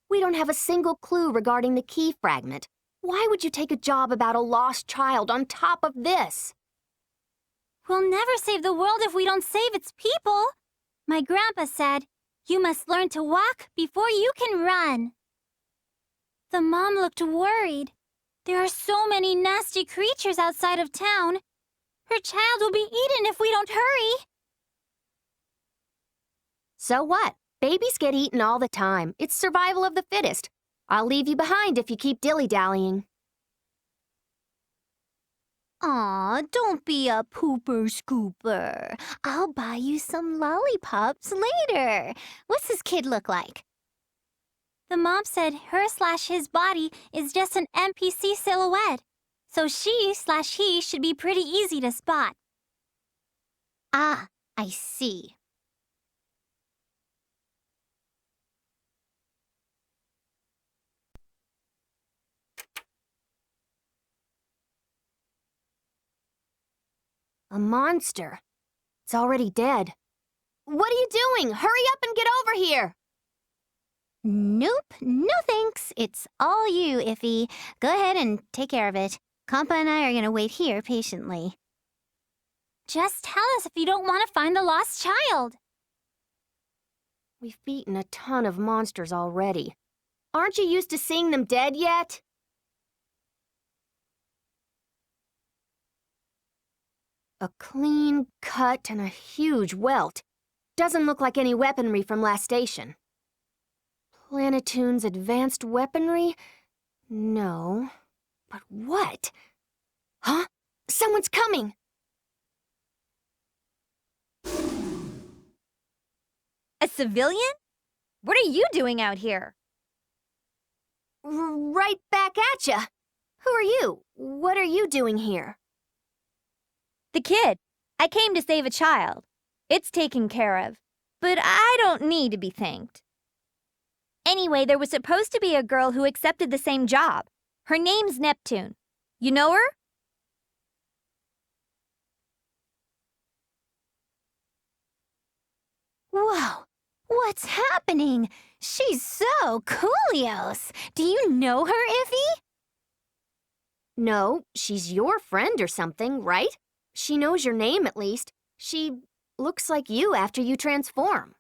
F: we don't have a single clue regarding the key fragment. Why would you take a job about a lost child on top of this?
C: We'll never save the world if we don't save its people. My grandpa said, you must learn to walk before you can run. The mom looked worried. There are so many nasty creatures outside of town. Her child will be eaten if we don't hurry.
F: So what? Babies get eaten all the time. It's survival of the fittest. I'll leave you behind if you keep dilly-dallying.
I: Aw, don't be a pooper scooper. I'll buy you some lollipops later. What's this kid look like?
C: The mom said her/his body is just an NPC silhouette. So she/he should be pretty easy to spot.
I: Ah, I see.
F: A monster. It's already dead. What are you doing? Hurry up and get over here!
I: Nope, no thanks. It's all you, Iffy. Go ahead and take care of it. Compa and I are gonna wait here patiently.
C: Just tell us if you don't want to find the lost child.
F: We've beaten a ton of monsters already. Aren't you used to seeing them dead yet? A clean cut and a huge welt. Doesn't look like any weaponry from last station. Planetoon's advanced weaponry? No. But what? Huh? Someone's coming!
L: A civilian? What are you doing out here?
F: Right back at ya! Who are you? What are you doing here?
L: The kid. I came to save a child. It's taken care of. But I don't need to be thanked. Anyway, there was supposed to be a girl who accepted the same job. Her name's Neptune. You know her?
I: Whoa, what's happening? She's so coolios. Do you know her, Iffy?
F: No, she's your friend or something, right? She knows your name at least. She looks like you after you transform.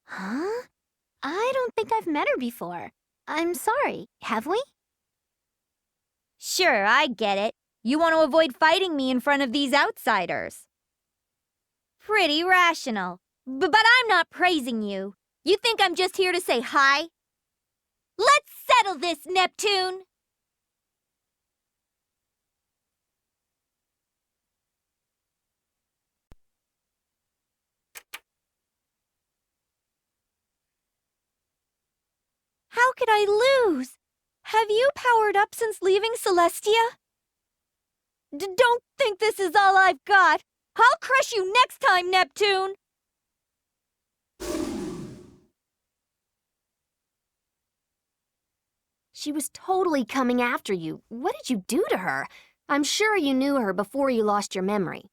I: Huh? I don't think I've met her before. I'm sorry, have we?
L: Sure, I get it. You want to avoid fighting me in front of these outsiders. Pretty rational. But I'm not praising you. You think I'm just here to say hi? Let's settle this, Neptune! How could I lose? Have you powered up since leaving Celestia? Don't think this is all I've got. I'll crush you next time, Neptune!
F: She was totally coming after you. What did you do to her? I'm sure you knew her before you lost your memory.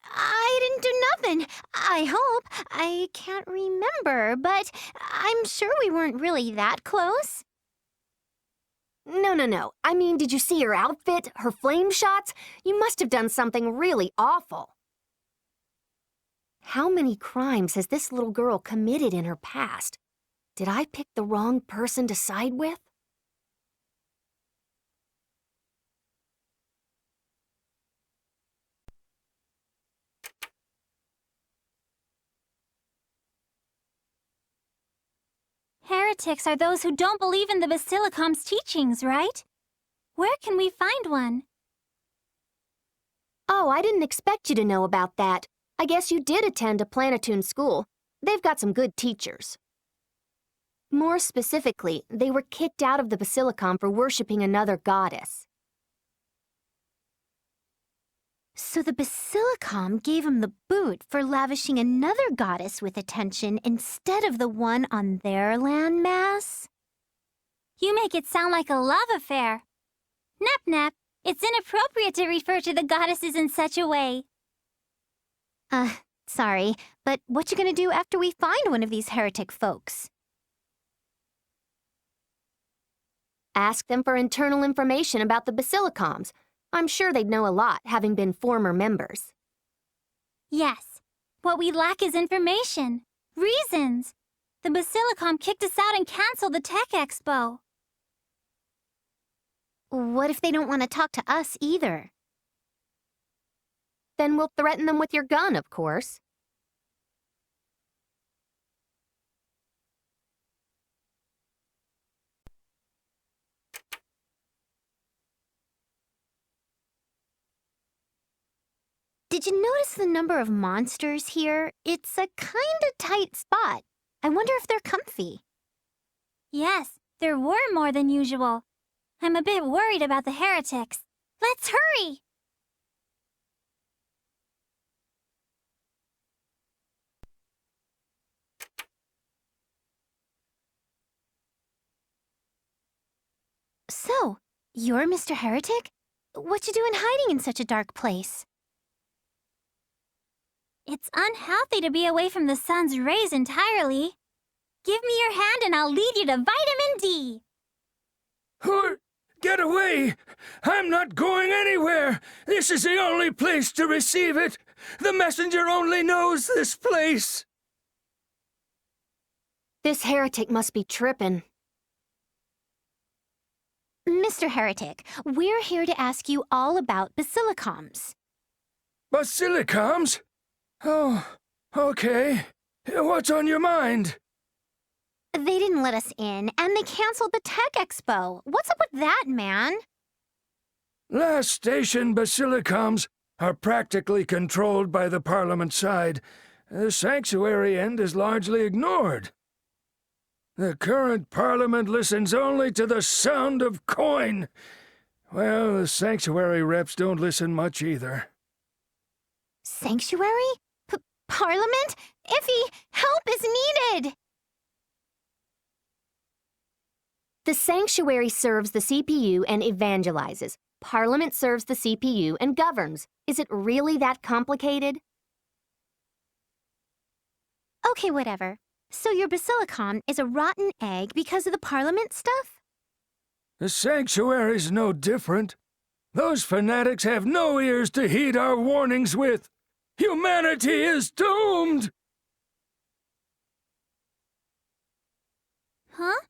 I: I didn't do nothing. I hope. I can't remember, but I'm sure we weren't really that close.
F: No. I mean, did you see her outfit? Her flame shots? You must have done something really awful. How many crimes has this little girl committed in her past? Did I pick the wrong person to side with?
C: Heretics are those who don't believe in the Basilicom's teachings, right? Where can we find one?
F: Oh, I didn't expect you to know about that. I guess you did attend a Planetoon school. They've got some good teachers. More specifically, they were kicked out of the Basilicom for worshipping another goddess.
I: So the Basilicom gave him the boot for lavishing another goddess with attention instead of the one on their landmass?
C: You make it sound like a love affair. Nep, it's inappropriate to refer to the goddesses in such a way.
I: Sorry, but what you gonna do after we find one of these heretic folks?
F: Ask them for internal information about the Basilicoms. I'm sure they'd know a lot, having been former members.
C: Yes. What we lack is information. Reasons. The Basilicom kicked us out and canceled the Tech Expo.
I: What if they don't want to talk to us either?
F: Then we'll threaten them with your gun, of course.
I: Did you notice the number of monsters here? It's a kinda tight spot. I wonder if they're comfy.
C: Yes, there were more than usual. I'm a bit worried about the heretics. Let's hurry!
I: So, you're Mr. Heretic? What you doing hiding in such a dark place?
C: It's unhealthy to be away from the sun's rays entirely. Give me your hand and I'll lead you to vitamin D.
M: Get away! I'm not going anywhere! This is the only place to receive it! The messenger only knows this place!
F: This heretic must be trippin'.
I: Mr. Heretic, we're here to ask you all about Basilicoms.
M: Basilicoms? Oh, okay. What's on your mind?
I: They didn't let us in, and they canceled the Tech Expo. What's up with that, man?
M: Last station Basilicoms are practically controlled by the Parliament side. The sanctuary end is largely ignored. The current Parliament listens only to the sound of coin. Well, the sanctuary reps don't listen much either.
I: Sanctuary? Parliament? Iffy, help is needed!
F: The sanctuary serves the CPU and evangelizes. Parliament serves the CPU and governs. Is it really that complicated?
I: Okay, whatever. So your Basilicom is a rotten egg because of the Parliament stuff?
M: The sanctuary's no different. Those fanatics have no ears to heed our warnings with. Humanity is doomed!
C: Huh?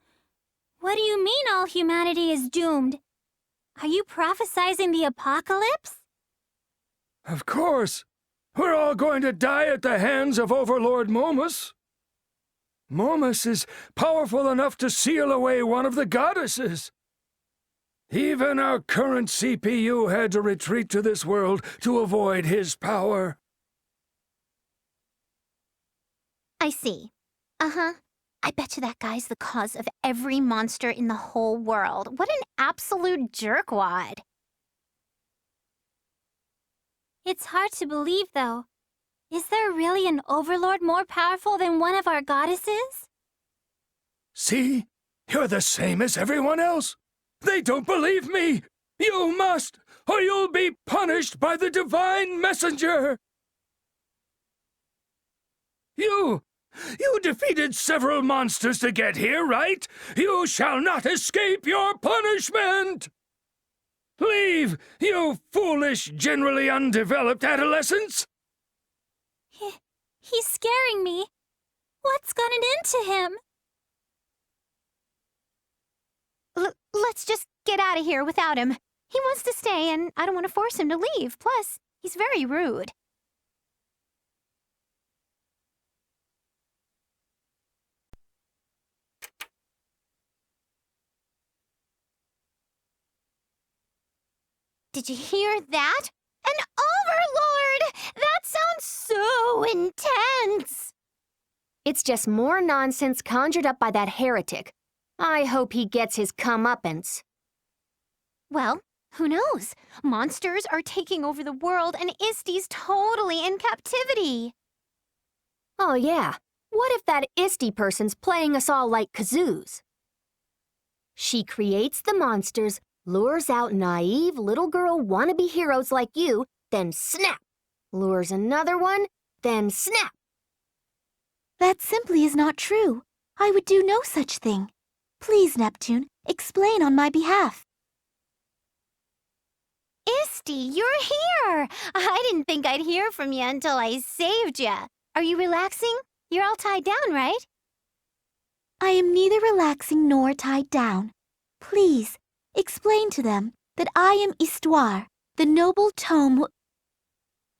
C: What do you mean all humanity is doomed? Are you prophesizing the apocalypse?
M: Of course. We're all going to die at the hands of Overlord Momus. Momus is powerful enough to seal away one of the goddesses. Even our current CPU had to retreat to this world to avoid his power.
I: I see. Uh-huh. I bet you that guy's the cause of every monster in the whole world. What an absolute jerkwad.
C: It's hard to believe, though. Is there really an overlord more powerful than one of our goddesses?
M: See? You're the same as everyone else. They don't believe me. You must, or you'll be punished by the divine messenger. You defeated several monsters to get here, right? You shall not escape your punishment! Leave, you foolish, generally undeveloped adolescents!
C: He's scaring me. What's gotten into him?
I: Let's just get out of here without him. He wants to stay, and I don't want to force him to leave. Plus, he's very rude. Did you hear that? An overlord! That sounds so intense!
F: It's just more nonsense conjured up by that heretic. I hope he gets his comeuppance.
I: Well, who knows? Monsters are taking over the world, and Isty's totally in captivity.
F: Oh yeah, what if that Isty person's playing us all like kazoos? She creates the monsters, lures out naive little girl wannabe heroes like you, then snap! Lures another one, then snap!
A: That simply is not true. I would do no such thing. Please, Neptune, explain on my behalf.
I: Isty, you're here! I didn't think I'd hear from you until I saved you. Are you relaxing? You're all tied down, right?
A: I am neither relaxing nor tied down. Please, explain to them that I am Histoire, the noble tome.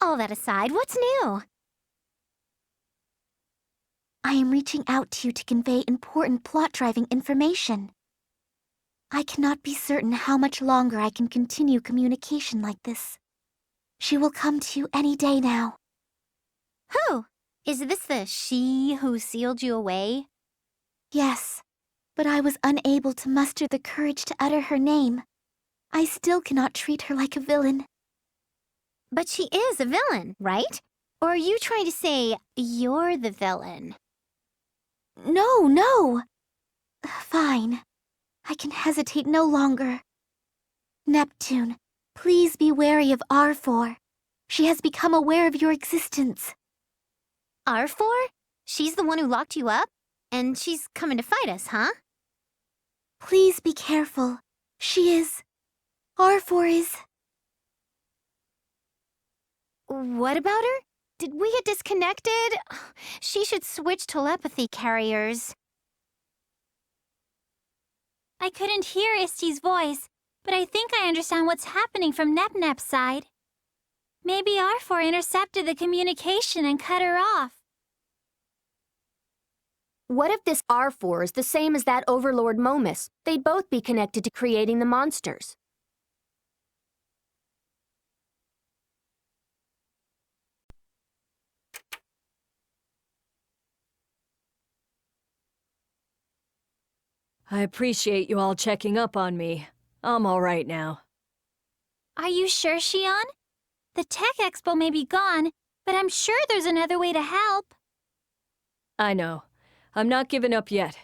I: All that aside, what's new?
A: I am reaching out to you to convey important plot-driving information. I cannot be certain how much longer I can continue communication like this. She will come to you any day now.
I: Who? Is this the she who sealed you away?
A: Yes, but I was unable to muster the courage to utter her name. I still cannot treat her like a villain.
I: But she is a villain, right? Or are you trying to say you're the villain?
A: No. Fine. I can hesitate no longer. Neptune, please be wary of R4. She has become aware of your existence.
I: R4? She's the one who locked you up? And she's coming to fight us, huh?
A: Please be careful. She is... R4 is...
I: What about her? Did we get disconnected? She should switch telepathy carriers.
C: I couldn't hear Isty's voice, but I think I understand what's happening from Nep-Nep's side. Maybe R4 intercepted the communication and cut her off.
F: What if this R4 is the same as that Overlord Momus? They'd both be connected to creating the monsters.
K: I appreciate you all checking up on me. I'm all right now.
C: Are you sure, Shion? The Tech Expo may be gone, but I'm sure there's another way to help.
K: I know. I'm not giving up yet.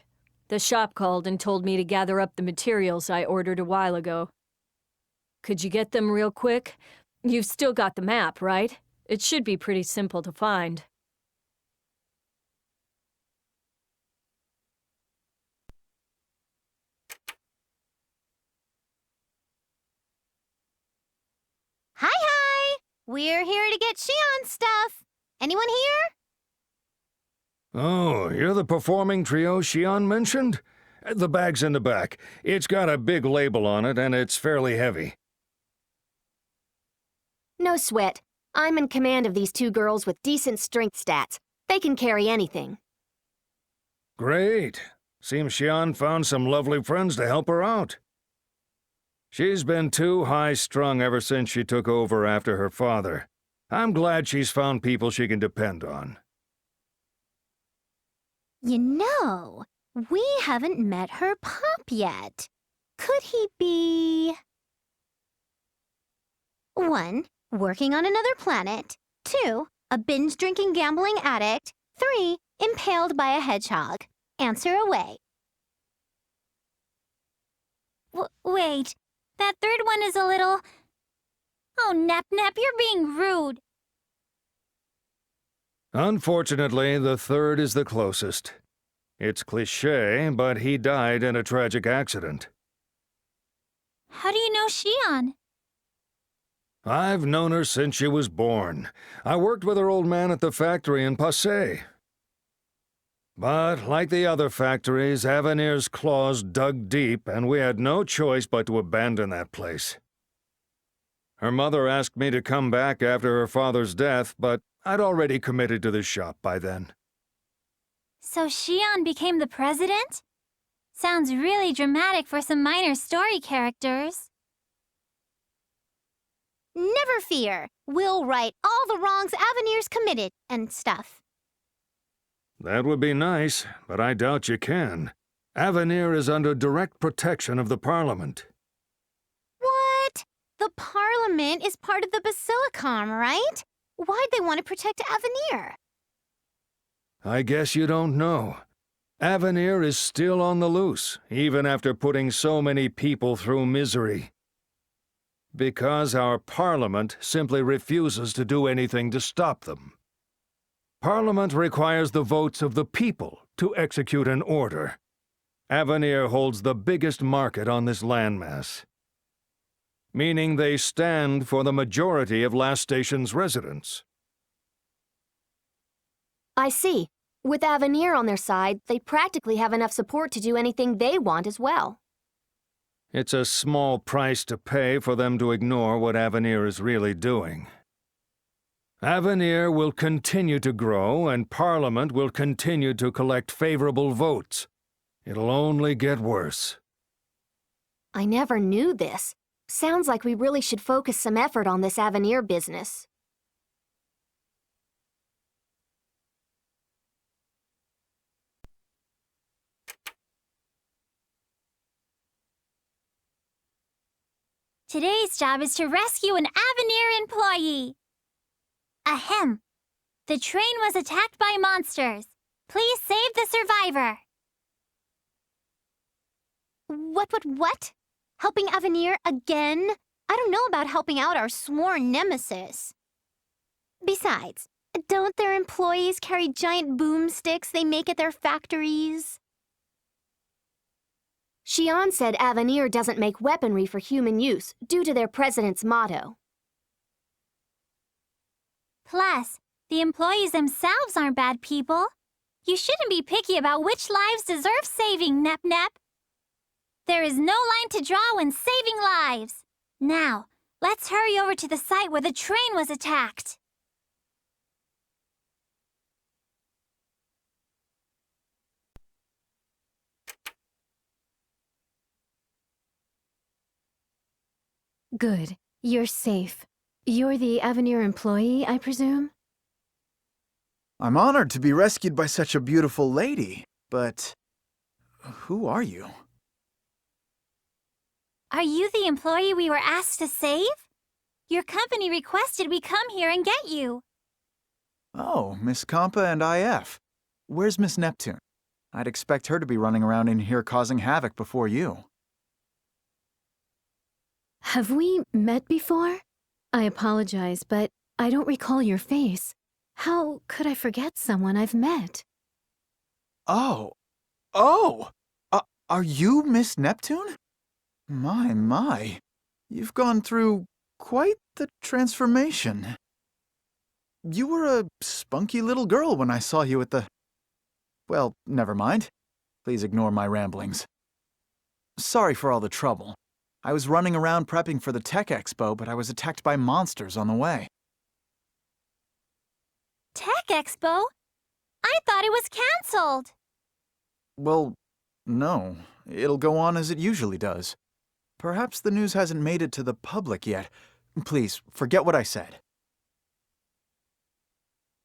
K: The shop called and told me to gather up the materials I ordered a while ago. Could you get them real quick? You've still got the map, right? It should be pretty simple to find.
I: We're here to get Shion stuff. Anyone here?
M: Oh, you're the performing trio Shion mentioned? The bag's in the back. It's got a big label on it, and it's fairly heavy.
F: No sweat. I'm in command of these two girls with decent strength stats. They can carry anything.
M: Great. Seems Shion found some lovely friends to help her out. She's been too high-strung ever since she took over after her father. I'm glad she's found people she can depend on.
I: You know, we haven't met her pop yet. Could he be... 1. Working on another planet. 2. A binge-drinking gambling addict. 3. Impaled by a hedgehog. Answer away.
C: Wait, that third one is a little... Oh, Nep, you're being rude.
M: Unfortunately, the third is the closest. It's cliché, but he died in a tragic accident.
C: How do you know Shion?
M: I've known her since she was born. I worked with her old man at the factory in Passé. But, like the other factories, Avenir's claws dug deep, and we had no choice but to abandon that place. Her mother asked me to come back after her father's death, but I'd already committed to the shop by then.
C: So Shion became the president? Sounds really dramatic for some minor story characters.
I: Never fear. We'll right all the wrongs Avenir's committed and stuff.
M: That would be nice, but I doubt you can. Avenir is under direct protection of the Parliament.
I: What? The Parliament is part of the Basilicom, right? Why'd they want to protect Avenir?
M: I guess you don't know. Avenir is still on the loose, even after putting so many people through misery. Because our Parliament simply refuses to do anything to stop them. Parliament requires the votes of the people to execute an order. Avenir holds the biggest market on this landmass, meaning they stand for the majority of Last Station's residents.
F: I see. With Avenir on their side, they practically have enough support to do anything they want as well.
M: It's a small price to pay for them to ignore what Avenir is really doing. Avenir will continue to grow, and Parliament will continue to collect favorable votes. It'll only get worse.
F: I never knew this. Sounds like we really should focus some effort on this Avenir business.
C: Today's job is to rescue an Avenir employee. Ahem. The train was attacked by monsters. Please save the survivor.
I: What? Helping Avenir again? I don't know about helping out our sworn nemesis. Besides, don't their employees carry giant boomsticks they make at their factories?
F: Shion said Avenir doesn't make weaponry for human use due to their president's motto.
C: Plus, the employees themselves aren't bad people. You shouldn't be picky about which lives deserve saving, Nep. There is no line to draw when saving lives. Now, let's hurry over to the site where the train was attacked.
E: Good. You're safe. You're the Avenir employee, I presume?
G: I'm honored to be rescued by such a beautiful lady, but who are you?
C: Are you the employee we were asked to save? Your company requested we come here and get you.
G: Oh, Miss Compa and IF. Where's Miss Neptune? I'd expect her to be running around in here causing havoc before you.
E: Have we met before? I apologize, but I don't recall your face. How could I forget someone I've met?
G: Oh! Are you Miss Neptune? My. You've gone through quite the transformation. You were a spunky little girl when I saw you at the... Well, never mind. Please ignore my ramblings. Sorry for all the trouble. I was running around prepping for the Tech Expo, but I was attacked by monsters on the way.
C: Tech Expo? I thought it was cancelled.
G: Well, no. It'll go on as it usually does. Perhaps the news hasn't made it to the public yet. Please, forget what I said.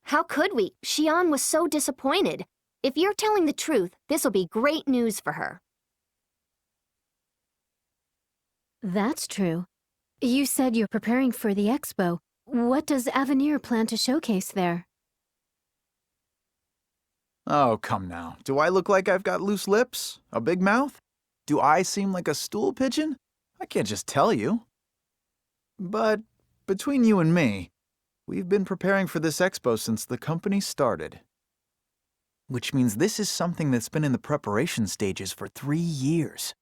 F: How could we? Xian was so disappointed. If you're telling the truth, this'll be great news for her.
E: That's true. You said you're preparing for the expo. What does Avenir plan to showcase there?
G: Oh, come now. Do I look like I've got loose lips? A big mouth? Do I seem like a stool pigeon? I can't just tell you. But between you and me, we've been preparing for this expo since the company started. Which means this is something that's been in the preparation stages for 3 years.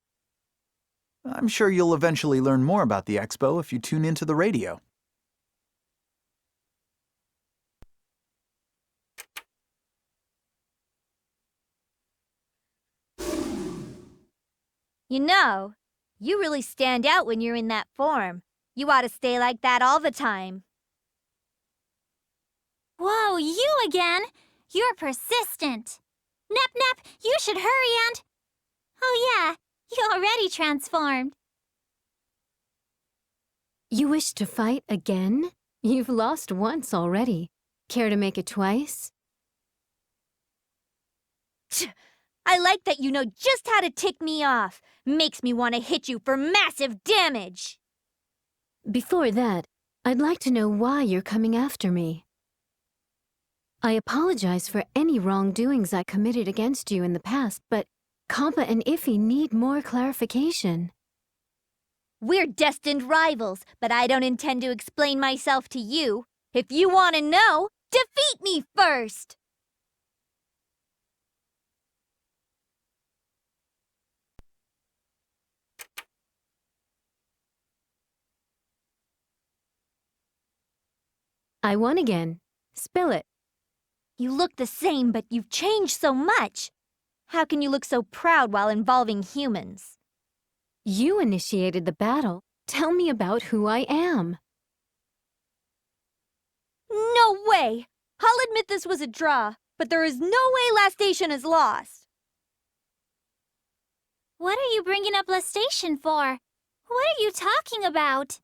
G: I'm sure you'll eventually learn more about the expo if you tune into the radio.
L: You know, you really stand out when you're in that form. You ought to stay like that all the time.
C: Whoa, you again? You're persistent. Nep, you should hurry and... Oh yeah, you already transformed.
E: You wish to fight again? You've lost once already. Care to make it twice?
L: I like that you know just how to tick me off. Makes me want to hit you for massive damage.
E: Before that, I'd like to know why you're coming after me. I apologize for any wrongdoings I committed against you in the past, but Kompa and Iffy need more clarification.
L: We're destined rivals, but I don't intend to explain myself to you. If you want to know, defeat me first!
E: I won again. Spill it.
L: You look the same, but you've changed so much. How can you look so proud while involving humans?
E: You initiated the battle. Tell me about who I am.
L: No way! I'll admit this was a draw, but there is no way Lastation is lost.
C: What are you bringing up Lastation for? What are you talking about?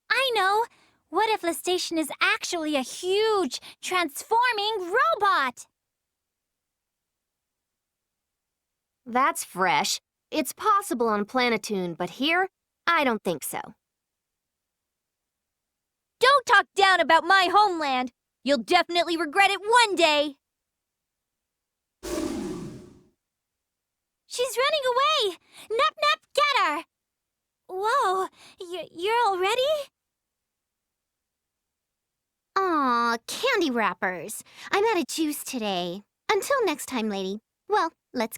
C: I know! What if Lastation is actually a huge, transforming robot?
F: That's fresh. It's possible on Planetoon, but here, I don't think so.
L: Don't talk down about my homeland! You'll definitely regret it one day!
C: She's running away! Nep, get her! Whoa, you're already?
A: Aw, candy wrappers. I'm out of juice today. Until next time, lady. Well, let's...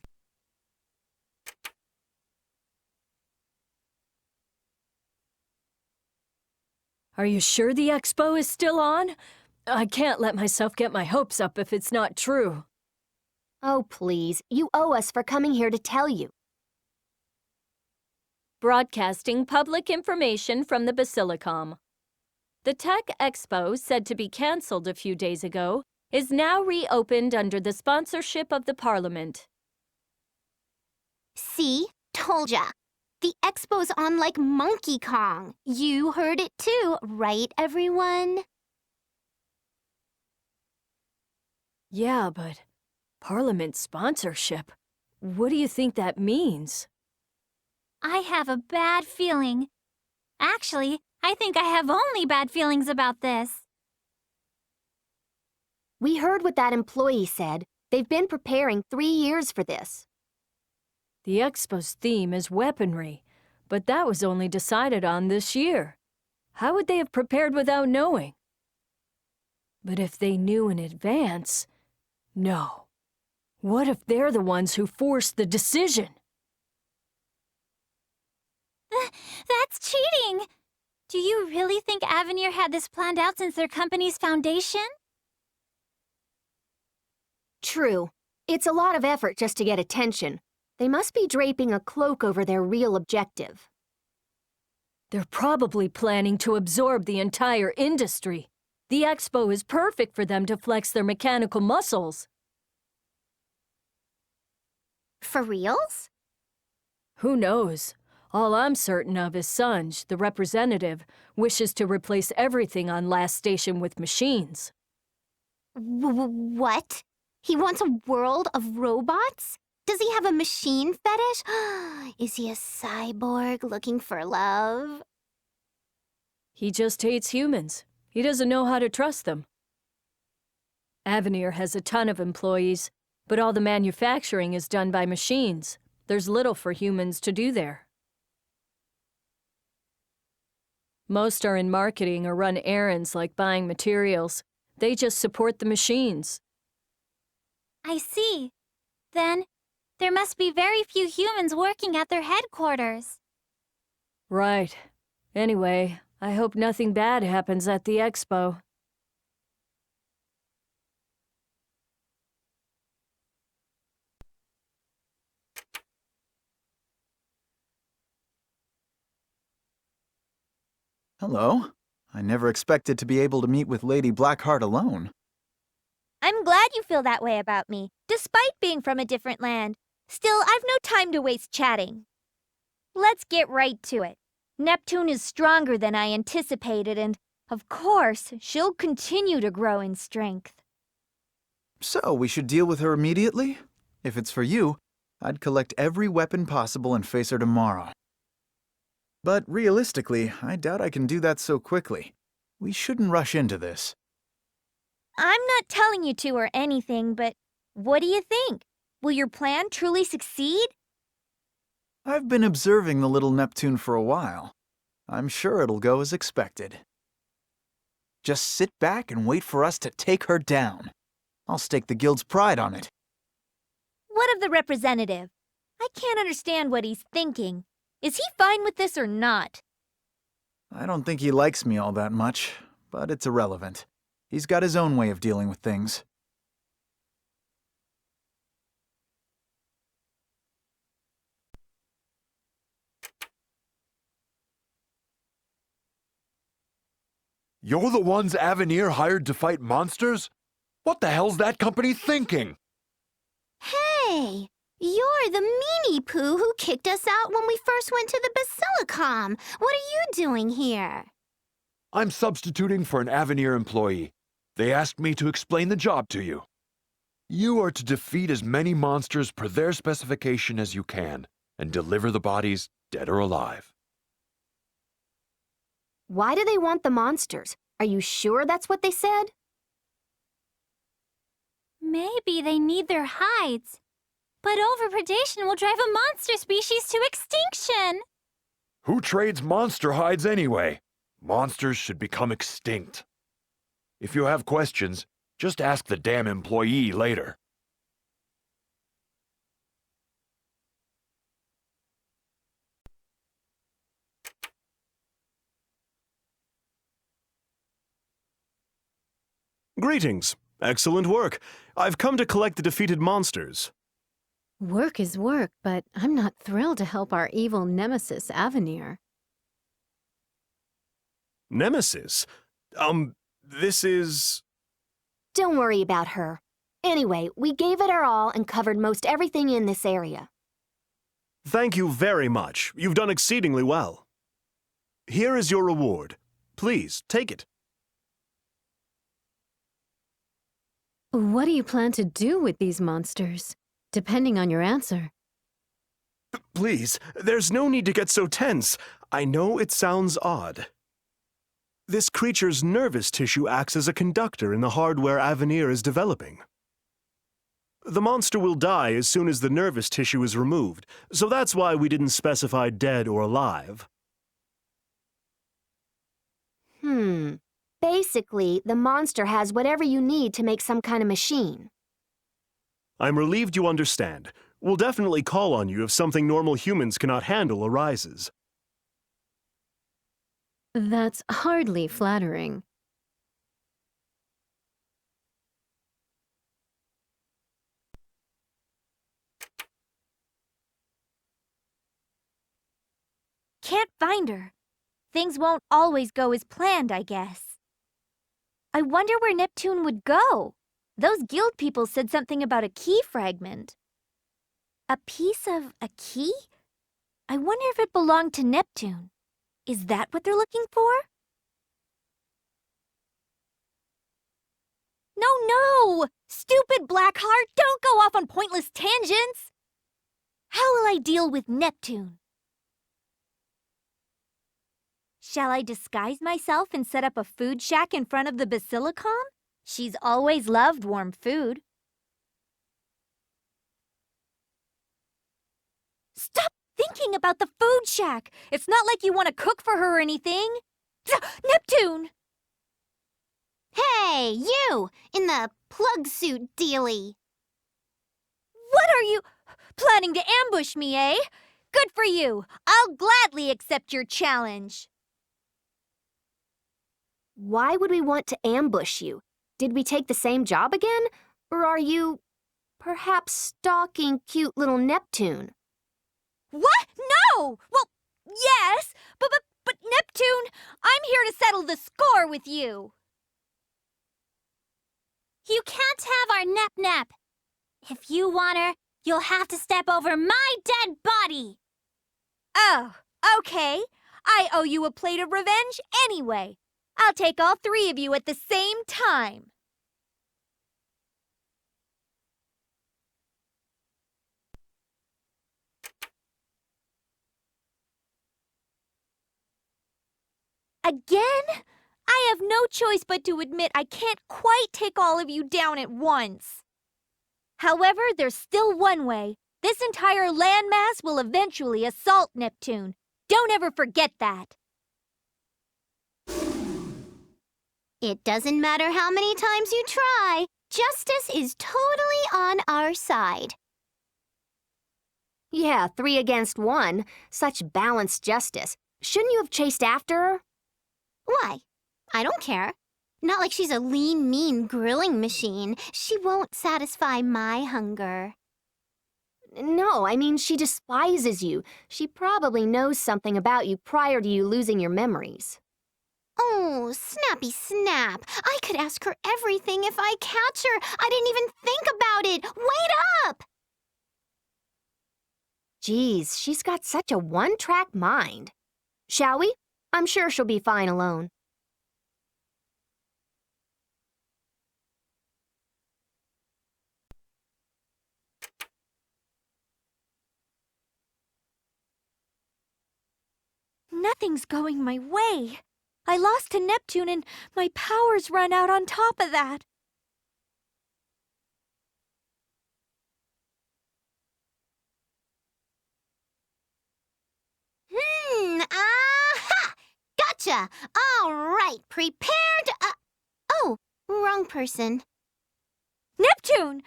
K: Are you sure the expo is still on? I can't let myself get my hopes up if it's not true.
F: Oh, please. You owe us for coming here to tell you.
B: Broadcasting public information from the Basilicom. The Tech Expo, said to be cancelled a few days ago, is now reopened under the sponsorship of the Parliament.
A: See? Told ya. The expo's on like Monkey Kong. You heard it too, right, everyone?
K: Yeah, but Parliament sponsorship? What do you think that means?
C: I have a bad feeling. Actually, I think I have only bad feelings about this.
F: We heard what that employee said. They've been preparing 3 years for this.
K: The expo's theme is weaponry, but that was only decided on this year. How would they have prepared without knowing? But if they knew in advance, no. What if they're the ones who forced the decision?
C: That's cheating! Do you you really think Avenir had this planned out since their company's foundation?
F: True. It's a lot of effort just to get attention. They must be draping a cloak over their real objective.
K: They're probably planning to absorb the entire industry. The expo is perfect for them to flex their mechanical muscles.
C: For reals?
K: Who knows? All I'm certain of is Sunj, the representative, wishes to replace everything on Last Station with machines.
I: What? He wants a world of robots? Does he have a machine fetish? Is he a cyborg looking for love?
K: He just hates humans. He doesn't know how to trust them. Avenir has a ton of employees, but all the manufacturing is done by machines. There's little for humans to do there. Most are in marketing or run errands like buying materials. They just support the machines.
C: I see. Then, there must be very few humans working at their headquarters.
K: Right. Anyway, I hope nothing bad happens at the expo.
G: Hello. I never expected to be able to meet with Lady Blackheart alone.
L: I'm glad you feel that way about me, despite being from a different land. Still, I've no time to waste chatting. Let's get right to it. Neptune is stronger than I anticipated, and, of course, she'll continue to grow in strength.
G: So, we should deal with her immediately? If it's for you, I'd collect every weapon possible and face her tomorrow. But realistically, I doubt I can do that so quickly. We shouldn't rush into this.
L: I'm not telling you to or anything, but what do you think? Will your plan truly succeed?
G: I've been observing the little Neptune for a while. I'm sure it'll go as expected. Just sit back and wait for us to take her down. I'll stake the guild's pride on it.
L: What of the representative? I can't understand what he's thinking. Is he fine with this or not?
G: I don't think he likes me all that much, but it's irrelevant. He's got his own way of dealing with things.
J: You're the ones Avenir hired to fight monsters? What the hell's that company thinking?
I: Hey, you're the meanie poo who kicked us out when we first went to the Basilicom. What are you doing here?
J: I'm substituting for an Avenir employee. They asked me to explain the job to you. You are to defeat as many monsters per their specification as you can, and deliver the bodies, dead or alive.
F: Why do they want the monsters? Are you sure that's what they said?
C: Maybe they need their hides. But overpredation will drive a monster species to extinction.
J: Who trades monster hides anyway? Monsters should become extinct. If you have questions, just ask the damn employee later.
N: Greetings. Excellent work. I've come to collect the defeated monsters.
E: Work is work, but I'm not thrilled to help our evil nemesis, Avenir.
N: Nemesis? This is...
F: Don't worry about her. Anyway, we gave it our all and covered most everything in this area.
N: Thank you very much. You've done exceedingly well. Here is your reward. Please, take it.
E: What do you plan to do with these monsters? Depending on your answer.
N: Please, there's no need to get so tense. I know it sounds odd. This creature's nervous tissue acts as a conductor in the hardware Avenir is developing. The monster will die as soon as the nervous tissue is removed, so that's why we didn't specify dead or alive.
F: Basically, the monster has whatever you need to make some kind of machine.
N: I'm relieved you understand. We'll definitely call on you if something normal humans cannot handle arises.
E: That's hardly flattering.
L: Can't find her. Things won't always go as planned, I guess. I wonder where Neptune would go. Those guild people said something about a key fragment. A piece of a key? I wonder if it belonged to Neptune. Is that what they're looking for? No! Stupid Blackheart, don't go off on pointless tangents! How will I deal with Neptune? Shall I disguise myself and set up a food shack in front of the Basilicom? She's always loved warm food. Stop thinking about the food shack! It's not like you want to cook for her or anything. Neptune!
C: Hey, you! In the plug suit dealie.
L: What are you planning to ambush me, eh? Good for you! I'll gladly accept your challenge.
F: Why would we want to ambush you? Did we take the same job again? Or are you perhaps stalking cute little Neptune?
L: What? No! Well, yes, but Neptune, I'm here to settle the score with you.
C: You can't have our Nep-Nep. If you want her, you'll have to step over my dead body.
L: Oh, okay. I owe you a plate of revenge anyway. I'll take all three of you at the same time. Again? I have no choice but to admit I can't quite take all of you down at once. However, there's still one way. This entire landmass will eventually assault Neptune. Don't ever forget that.
C: It doesn't matter how many times you try. Justice is totally on our side.
F: Yeah, 3 against 1. Such balanced justice. Shouldn't you have chased after her?
C: Why? I don't care. Not like she's a lean, mean grilling machine. She won't satisfy my hunger.
F: No, I mean she despises you. She probably knows something about you prior to you losing your memories.
C: Oh, Snappy Snap. I could ask her everything if I catch her. I didn't even think about it. Wait up!
F: Geez, she's got such a one-track mind. Shall we? I'm sure she'll be fine alone.
L: Nothing's going my way. I lost to Neptune and my powers run out on top of that.
C: Aha! Gotcha! All right, prepared. Oh, wrong person.
L: Neptune!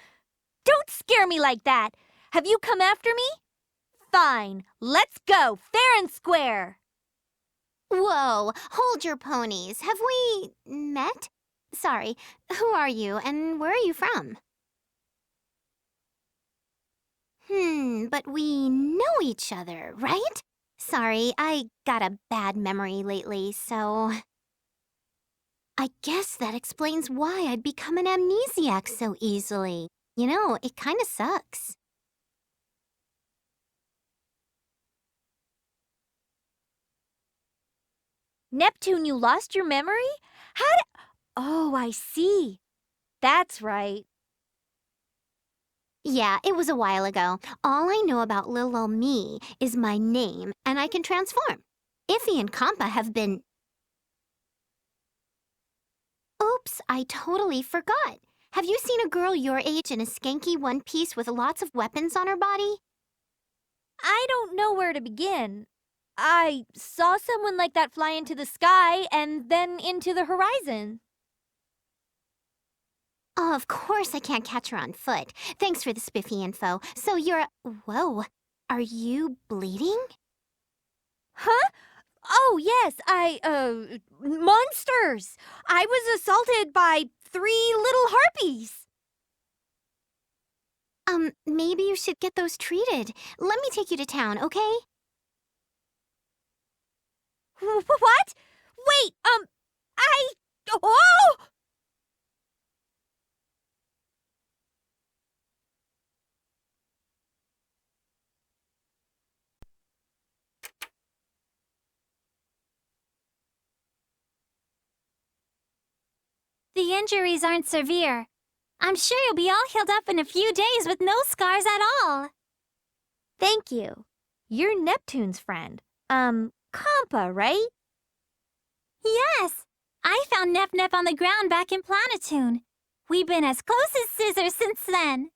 L: Don't scare me like that. Have you come after me? Fine, let's go, fair and square.
C: Whoa, hold your ponies. Have we met? Sorry, who are you and where are you from? But we know each other, right? Sorry, I got a bad memory lately, so... I guess that explains why I'd become an amnesiac so easily. You know, it kinda sucks.
L: Neptune, you lost your memory? Oh, I see. That's right.
C: Yeah, it was a while ago. All I know about Lil Ol Me is my name, and I can transform. Iffy and Compa have been... Oops, I totally forgot. Have you seen a girl your age in a skanky one piece with lots of weapons on her body?
L: I don't know where to begin. I saw someone like that fly into the sky and then into the horizon.
C: Oh, of course I can't catch her on foot. Thanks for the spiffy info. So you're... Whoa. Are you bleeding?
L: Huh? Oh, yes, monsters! I was assaulted by 3 little harpies!
A: Maybe you should get those treated. Let me take you to town, okay?
L: What? Wait, oh!
C: The injuries aren't severe. I'm sure you'll be all healed up in a few days with no scars at all.
L: Thank you. You're Neptune's friend. Compa, right?
C: Yes! I found Nep on the ground back in Planetoon. We've been as close as scissors since then.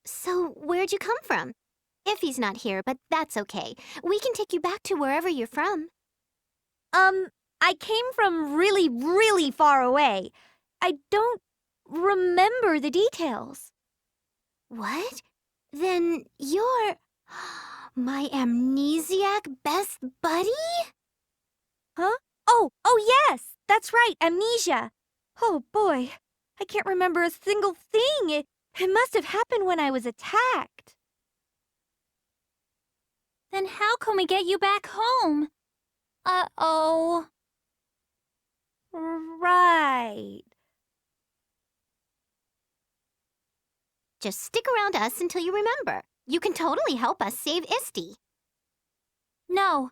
A: So, where'd you come from? Iffy's not here, but that's okay. We can take you back to wherever you're from.
L: I came from really, really far away. I don't remember the details.
A: What? Then you're my amnesiac best buddy?
L: Huh? Oh yes, that's right, amnesia. Oh boy, I can't remember a single thing. It must have happened when I was attacked.
C: Then how can we get you back home? Uh-oh.
L: Right.
A: Just stick around us until you remember. You can totally help us save Isti.
C: No,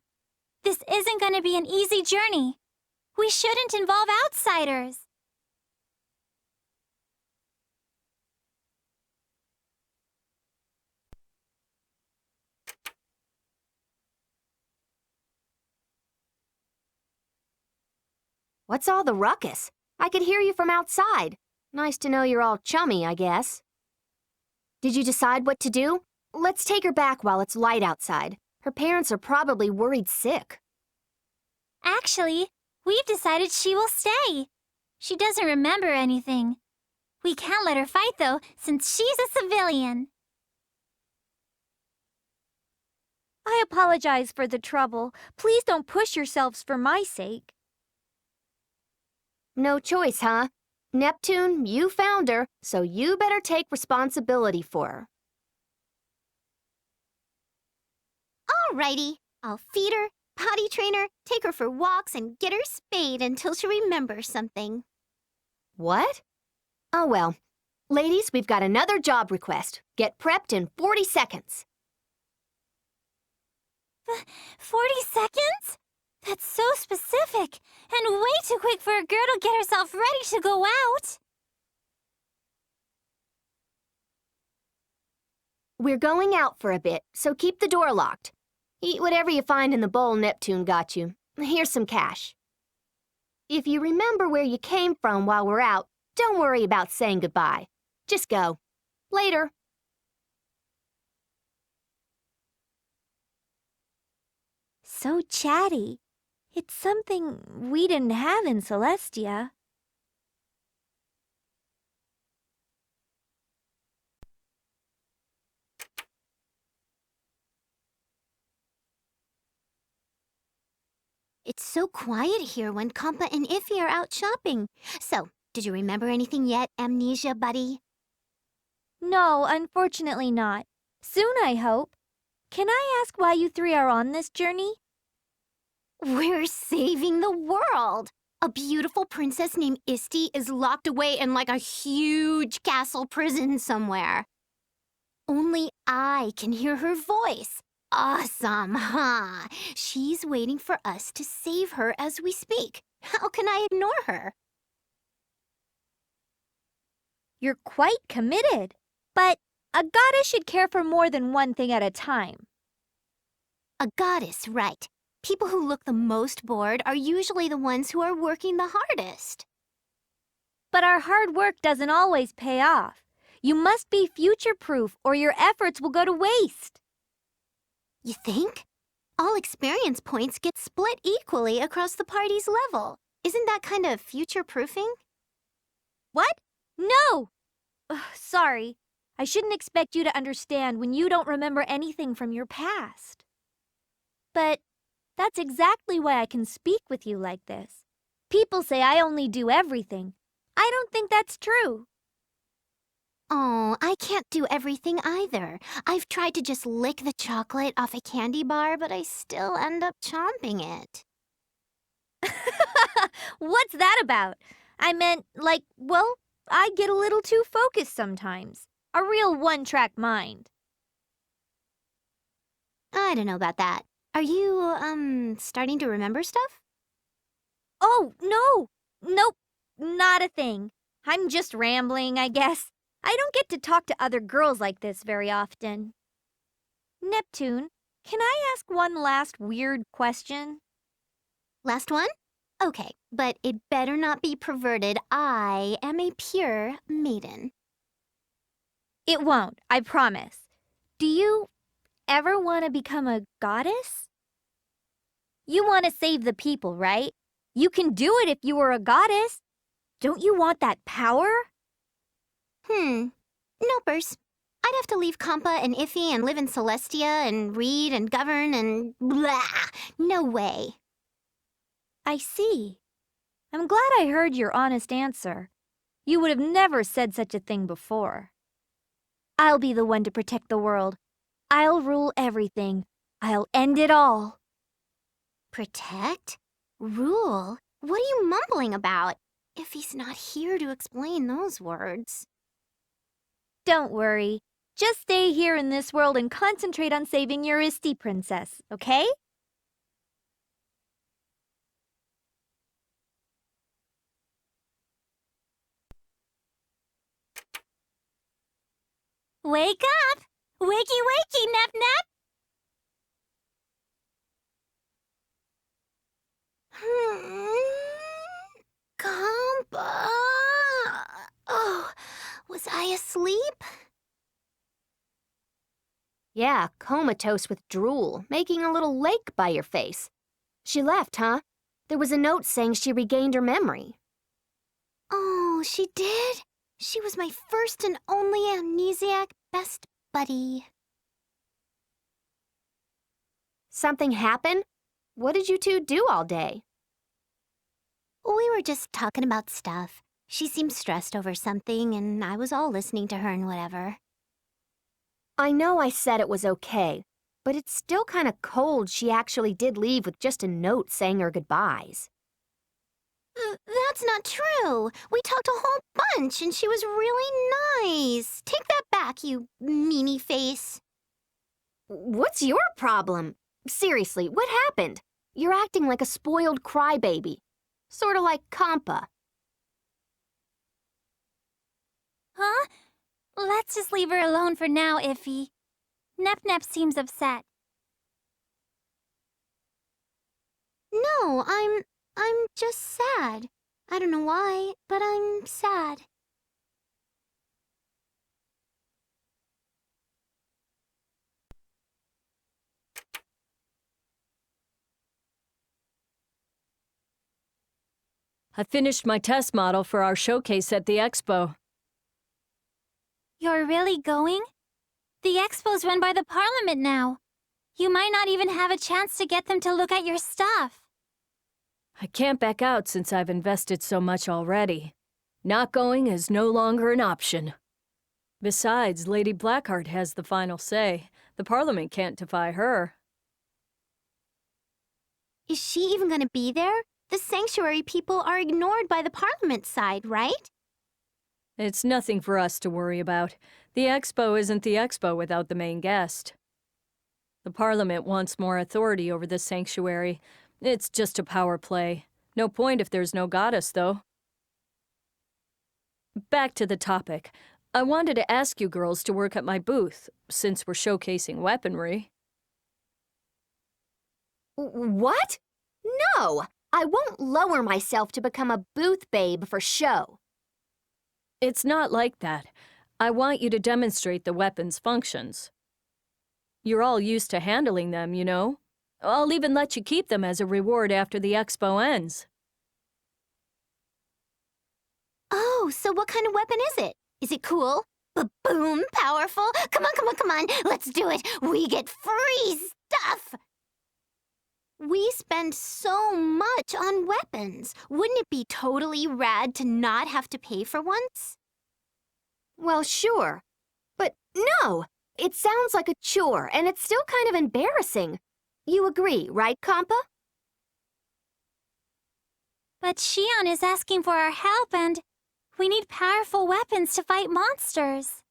C: this isn't going to be an easy journey. We shouldn't involve outsiders.
F: What's all the ruckus? I could hear you from outside. Nice to know you're all chummy, I guess. Did you decide what to do? Let's take her back while it's light outside. Her parents are probably worried sick.
C: Actually, we've decided she will stay. She doesn't remember anything. We can't let her fight, though, since she's a civilian.
L: I apologize for the trouble. Please don't push yourselves for my sake.
F: No choice, huh? Neptune, you found her, so you better take responsibility for her.
A: Alrighty. I'll feed her, potty train her, take her for walks, and get her spayed until she remembers something.
F: What? Oh well. Ladies, we've got another job request. Get prepped in 40 seconds.
C: 40 seconds? That's so specific, and way too quick for a girl to get herself ready to go out.
F: We're going out for a bit, so keep the door locked. Eat whatever you find in the bowl Neptune got you. Here's some cash. If you remember where you came from while we're out, don't worry about saying goodbye. Just go. Later.
L: So chatty. It's something we didn't have in Celestia.
A: It's so quiet here when Compa and Iffy are out shopping. So, did you remember anything yet, amnesia buddy?
L: No, unfortunately not. Soon, I hope. Can I ask why you 3 are on this journey?
A: We're saving the world! A beautiful princess named Isti is locked away in like a huge castle prison somewhere. Only I can hear her voice. Awesome, huh? She's waiting for us to save her as we speak. How can I ignore her?
L: You're quite committed. But a goddess should care for more than one thing at a time.
A: A goddess, right. People who look the most bored are usually the ones who are working the hardest.
L: But our hard work doesn't always pay off. You must be future-proof or your efforts will go to waste.
A: You think? All experience points get split equally across the party's level. Isn't that kind of future-proofing?
L: What? No! Ugh, sorry. I shouldn't expect you to understand when you don't remember anything from your past. But that's exactly why I can speak with you like this. People say I only do everything. I don't think that's true.
A: Oh, I can't do everything either. I've tried to just lick the chocolate off a candy bar, but I still end up chomping it.
L: What's that about? I meant, like, well, I get a little too focused sometimes. A real one-track mind.
A: I don't know about that. Are you, starting to remember stuff?
L: Oh, no! Nope, not a thing. I'm just rambling, I guess. I don't get to talk to other girls like this very often. Neptune, can I ask one last weird question?
A: Last one? Okay, but it better not be perverted. I am a pure maiden.
L: It won't, I promise. Do you ever want to become a goddess? You want to save the people, right? You can do it if you were a goddess. Don't you want that power?
A: Nopers. I'd have to leave Kampa and Iffy and live in Celestia and read and govern and blah. No way.
L: I see. I'm glad I heard your honest answer. You would have never said such a thing before. I'll be the one to protect the world. I'll rule everything. I'll end it all.
A: Protect? Rule? What are you mumbling about? Iffy's not here to explain those words.
L: Don't worry. Just stay here in this world and concentrate on saving your Isti princess, okay?
C: Wake up! Wakey, wakey, Nep Nep!
A: Kampa. Oh, was I asleep?
F: Yeah, comatose with drool, making a little lake by your face. She left, huh? There was a note saying she regained her memory.
A: Oh, she did? She was my first and only amnesiac best buddy.
F: Something happened? What did you two do all day?
A: We were just talking about stuff. She seemed stressed over something, and I was all listening to her and whatever.
F: I know I said it was okay, but it's still kind of cold she actually did leave with just a note saying her goodbyes.
A: That's not true. We talked a whole bunch, and she was really nice. Take that back, you meanie face.
F: What's your problem? Seriously, what happened? You're acting like a spoiled crybaby. Sort of like Kampa.
C: Huh? Let's just leave her alone for now, Iffy. Nep Nep seems upset.
A: No, I'm just sad. I don't know why, but I'm sad.
K: I finished my test model for our showcase at the expo.
C: You're really going? The expo's run by the Parliament now. You might not even have a chance to get them to look at your stuff.
K: I can't back out since I've invested so much already. Not going is no longer an option. Besides, Lady Blackheart has the final say. The Parliament can't defy her.
A: Is she even going to be there? The sanctuary people are ignored by the Parliament side, right?
K: It's nothing for us to worry about. The expo isn't the expo without the main guest. The Parliament wants more authority over this sanctuary. It's just a power play. No point if there's no goddess, though. Back to the topic. I wanted to ask you girls to work at my booth, since we're showcasing weaponry.
F: What? No! I won't lower myself to become a booth babe for show.
K: It's not like that. I want you to demonstrate the weapon's functions. You're all used to handling them, you know. I'll even let you keep them as a reward after the expo ends.
A: Oh, so what kind of weapon is it? Is it cool? Boom, powerful? Come on, come on, come on. Let's do it. We get free stuff.
C: We spend so much on weapons. Wouldn't it be totally rad to not have to pay for once?
F: Well, sure. But no! It sounds like a chore, and it's still kind of embarrassing. You agree, right, Compa?
C: But Shion is asking for our help, and we need powerful weapons to fight monsters.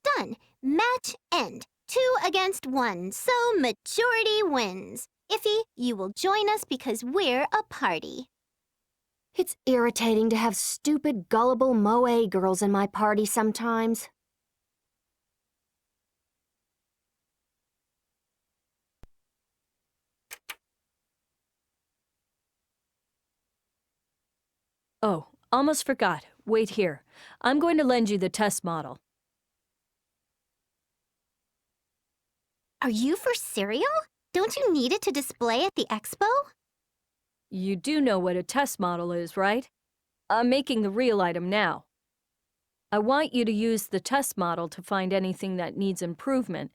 O: Done. Match end. 2 against 1, so majority wins. Iffy, you will join us because we're a party.
F: It's irritating to have stupid, gullible Moe girls in my party sometimes.
K: Oh, almost forgot. Wait here. I'm going to lend you the test model.
O: Are you for cereal? Don't you need it to display at the expo?
K: You do know what a test model is, right? I'm making the real item now. I want you to use the test model to find anything that needs improvement.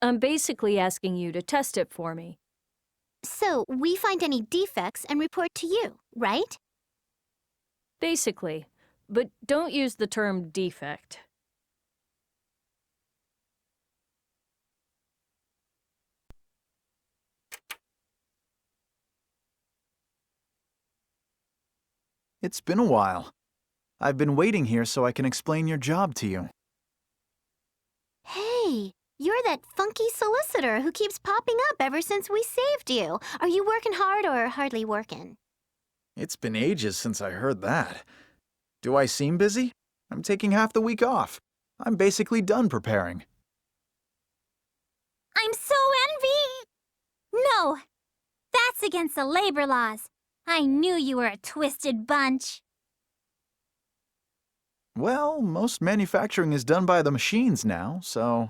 K: I'm basically asking you to test it for me.
O: So, we find any defects and report to you, right?
K: Basically, but don't use the term defect.
G: It's been a while. I've been waiting here so I can explain your job to you.
O: Hey, you're that funky solicitor who keeps popping up ever since we saved you. Are you working hard or hardly working?
G: It's been ages since I heard that. Do I seem busy? I'm taking half the week off. I'm basically done preparing.
C: I'm so envy! No! That's against the labor laws. I knew you were a twisted bunch.
G: Well, most manufacturing is done by the machines now, so...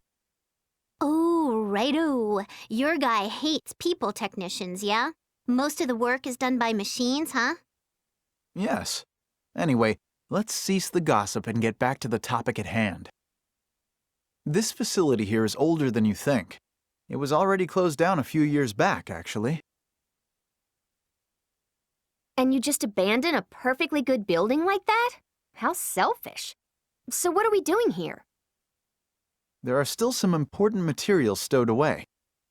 O: Oh, righto. Your guy hates people technicians, yeah? Most of the work is done by machines, huh?
G: Yes. Anyway, let's cease the gossip and get back to the topic at hand. This facility here is older than you think. It was already closed down a few years back, actually.
F: And you just abandon a perfectly good building like that? How selfish. So what are we doing here?
G: There are still some important materials stowed away.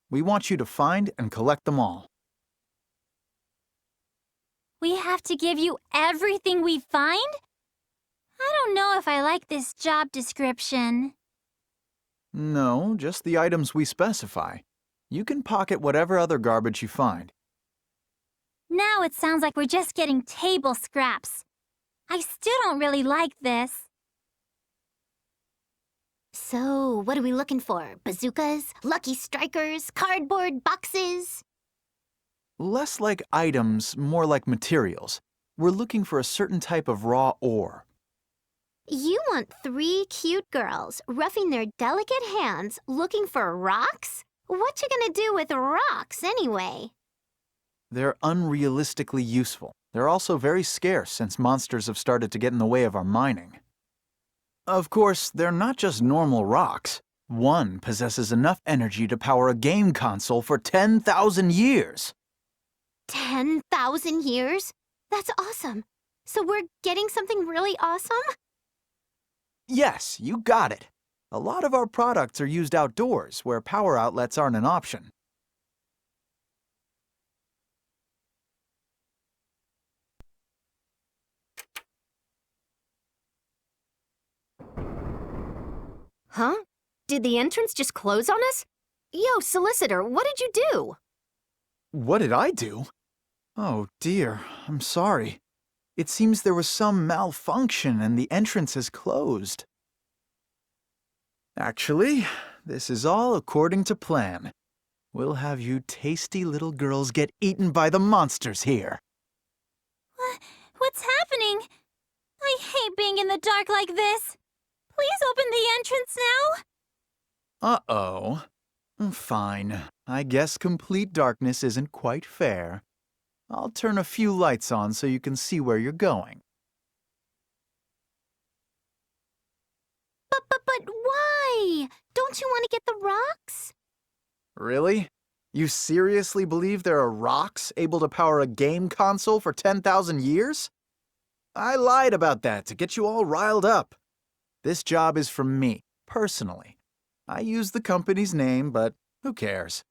G: We want you to find and collect them all.
C: We have to give you everything we find? I don't know if I like this job description.
G: No, just the items we specify. You can pocket whatever other garbage you find.
C: Now it sounds like we're just getting table scraps. I still don't really like this.
O: So, what are we looking for? Bazookas? Lucky strikers? Cardboard boxes?
G: Less like items, more like materials. We're looking for a certain type of raw ore.
O: You want 3 cute girls roughing their delicate hands looking for rocks? What you gonna do with rocks, anyway?
G: They're unrealistically useful. They're also very scarce since monsters have started to get in the way of our mining. Of course, they're not just normal rocks. One possesses enough energy to power a game console for 10,000 years.
O: 10,000 years? That's awesome. So we're getting something really awesome?
G: Yes, you got it. A lot of our products are used outdoors, where power outlets aren't an option.
F: Huh? Did the entrance just close on us? Yo, solicitor, what did you do?
G: What did I do? Oh dear, I'm sorry. It seems there was some malfunction and the entrance is closed. Actually, this is all according to plan. We'll have you tasty little girls get eaten by the monsters here.
C: What's happening? I hate being in the dark like this. Please open the entrance now.
G: Uh-oh. Fine. I guess complete darkness isn't quite fair. I'll turn a few lights on so you can see where you're going.
O: But why? Don't you want to get the rocks?
G: Really? You seriously believe there are rocks able to power a game console for 10,000 years? I lied about that to get you all riled up. This job is from me, personally. I use the company's name, but who cares?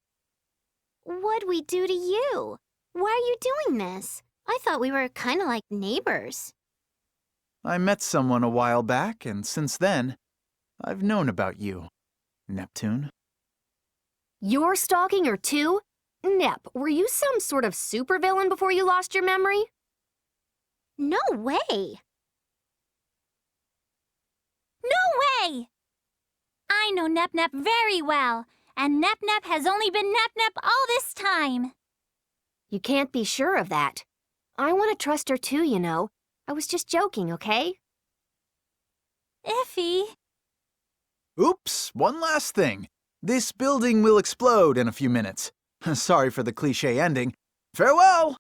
O: What'd we do to you? Why are you doing this? I thought we were kind of like neighbors.
G: I met someone a while back, and since then, I've known about you, Neptune.
F: You're stalking her too? Nep, were you some sort of supervillain before you lost your memory?
O: No way! No way! I know Nep Nep very well, and Nep Nep has only been Nep Nep all this time.
F: You can't be sure of that. I want to trust her too, you know. I was just joking, okay?
O: Iffy.
G: Oops, one last thing. This building will explode in a few minutes. Sorry for the cliché ending. Farewell!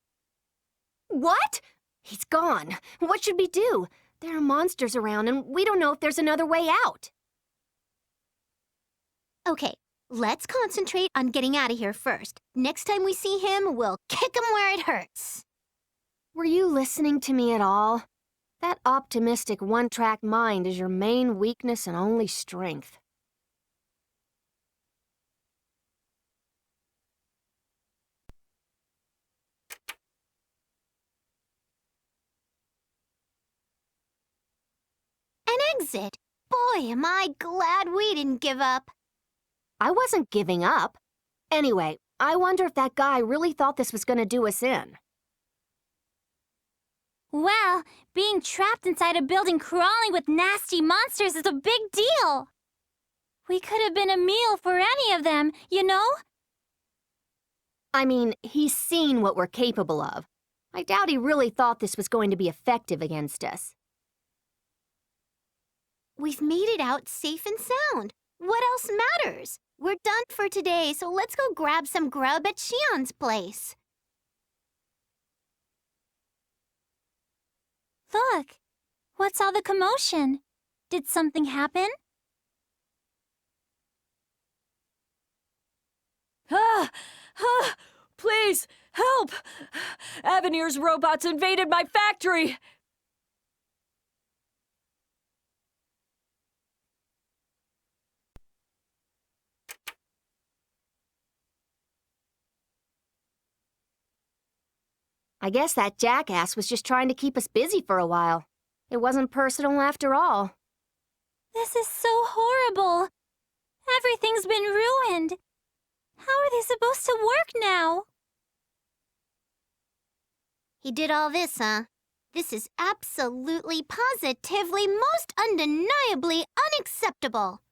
F: What? He's gone. What should we do? There are monsters around, and we don't know if there's another way out.
O: Okay, let's concentrate on getting out of here first. Next time we see him, we'll kick him where it hurts.
F: Were you listening to me at all? That optimistic one-track mind is your main weakness and only strength.
O: An exit! Boy, am I glad we didn't give up.
F: I wasn't giving up. Anyway, I wonder if that guy really thought this was gonna do us in.
O: Well, being trapped inside a building crawling with nasty monsters is a big deal. We could have been a meal for any of them, you know?
F: I mean, he's seen what we're capable of. I doubt he really thought this was going to be effective against us.
O: We've made it out safe and sound. What else matters? We're done for today, so let's go grab some grub at Shion's place. Look, what's all the commotion? Did something happen?
K: Please, help! Avenir's robots invaded my factory!
F: I guess that jackass was just trying to keep us busy for a while. It wasn't personal after all.
O: This is so horrible. Everything's been ruined. How are they supposed to work now? He did all this, huh? This is absolutely, positively, most undeniably unacceptable.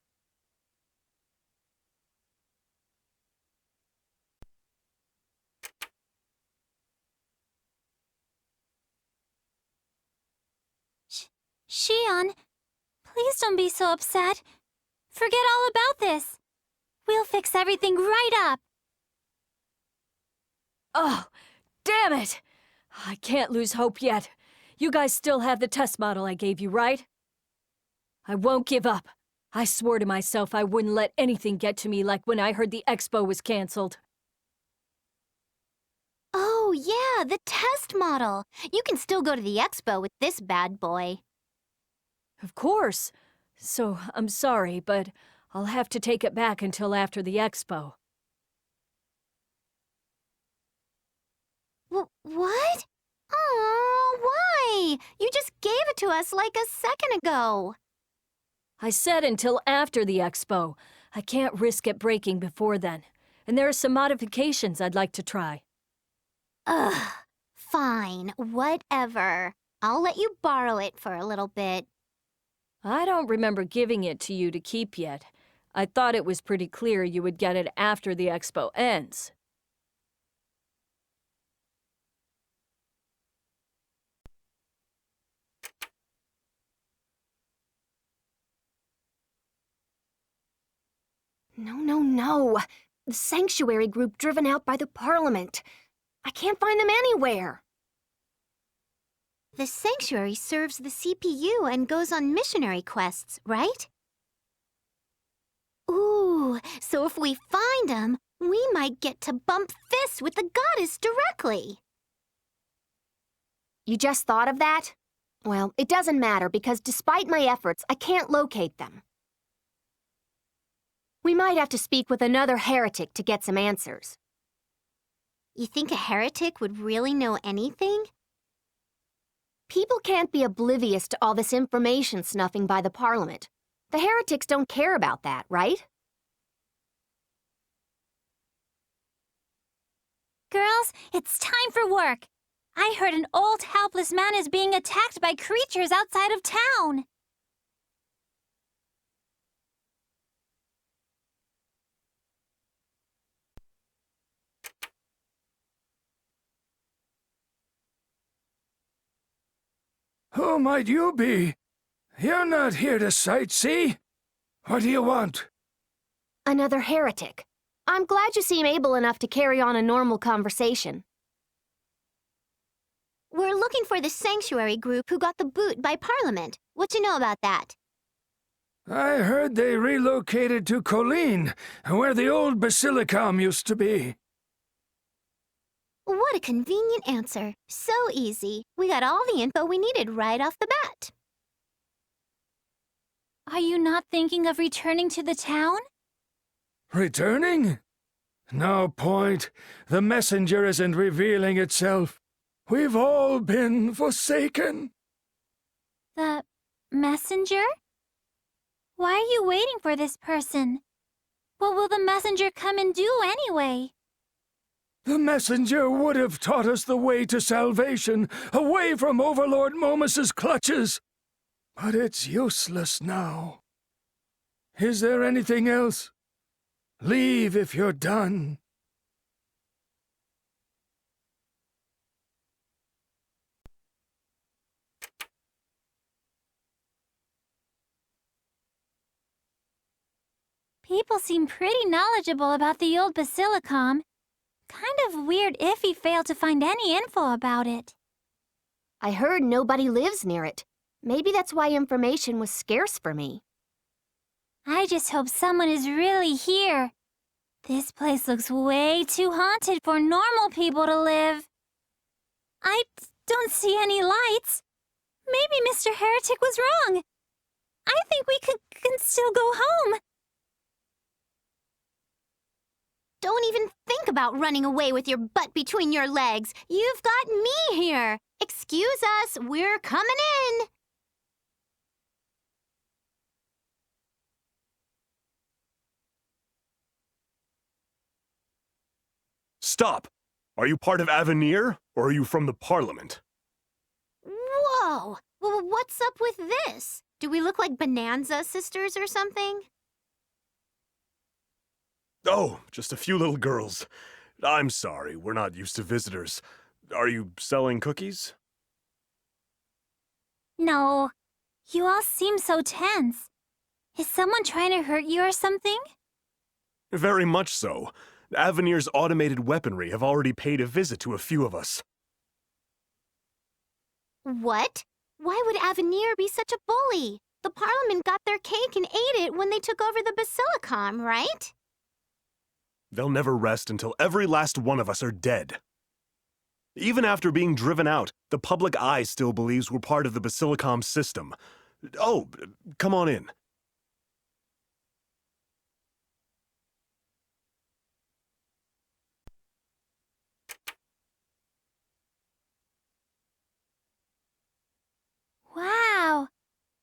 O: Shion, please don't be so upset. Forget all about this. We'll fix everything right up.
K: Oh, damn it! I can't lose hope yet. You guys still have the test model I gave you, right? I won't give up. I swore to myself I wouldn't let anything get to me like when I heard the expo was canceled.
O: Oh, yeah, the test model. You can still go to the expo with this bad boy.
K: Of course. So, I'm sorry, but I'll have to take it back until after the expo.
O: What? Oh, why? You just gave it to us like a second ago.
K: I said until after the expo. I can't risk it breaking before then. And there are some modifications I'd like to try.
O: Ugh, fine, whatever. I'll let you borrow it for a little bit.
K: I don't remember giving it to you to keep yet. I thought it was pretty clear you would get it after the expo ends.
F: No. The sanctuary group driven out by the Parliament. I can't find them anywhere.
O: The sanctuary serves the CPU and goes on missionary quests, right? Ooh, so if we find them, We might get to bump fists with the goddess directly.
F: You just thought of that? Well, it doesn't matter because despite my efforts, I can't locate them. We might have to speak with another heretic to get some answers.
O: You think a heretic would really know anything?
F: People can't be oblivious to all this information snuffing by the Parliament. The heretics don't care about that, right?
C: Girls, it's time for work. I heard an old helpless man is being attacked by creatures outside of town.
M: Who might you be? You're not here to sightsee. What do you want?
F: Another heretic. I'm glad you seem able enough to carry on a normal conversation.
O: We're looking for the sanctuary group who got the boot by Parliament. What you know about that?
M: I heard they relocated to Colleen, where the old Basilicom used to be.
O: What a convenient answer. So easy. We got all the info we needed right off the bat.
C: Are you not thinking of returning to the town?
M: Returning? No point. The messenger isn't revealing itself. We've all been forsaken.
C: The messenger? Why are you waiting for this person? What will the messenger come and do anyway?
M: The messenger would have taught us the way to salvation, away from Overlord Momus's clutches. But it's useless now. Is there anything else? Leave if you're done.
C: People seem pretty knowledgeable about the old Basilicom. Kind of weird if he failed to find any info about it.
F: I heard nobody lives near it. Maybe that's why information was scarce for me.
C: I just hope someone is really here. This place looks way too haunted for normal people to live. I don't see any lights. Maybe Mr. Heretic was wrong. I think we can still go home.
O: Don't even think about running away with your butt between your legs. You've got me here. Excuse us, we're coming in.
N: Stop! Are you part of Avenir, or are you from the Parliament?
O: Whoa! Well, what's up with this? Do we look like Bonanza sisters or something?
N: Oh, just a few little girls. I'm sorry, we're not used to visitors. Are you selling cookies?
C: No. You all seem so tense. Is someone trying to hurt you or something?
N: Very much so. Avenir's automated weaponry have already paid a visit to a few of us.
O: What? Why would Avenir be such a bully? The Parliament got their cake and ate it when they took over the Basilicom, right?
N: They'll never rest until every last one of us are dead. Even after being driven out, the public eye still believes we're part of the Basilicom system. Oh, come on in.
C: Wow.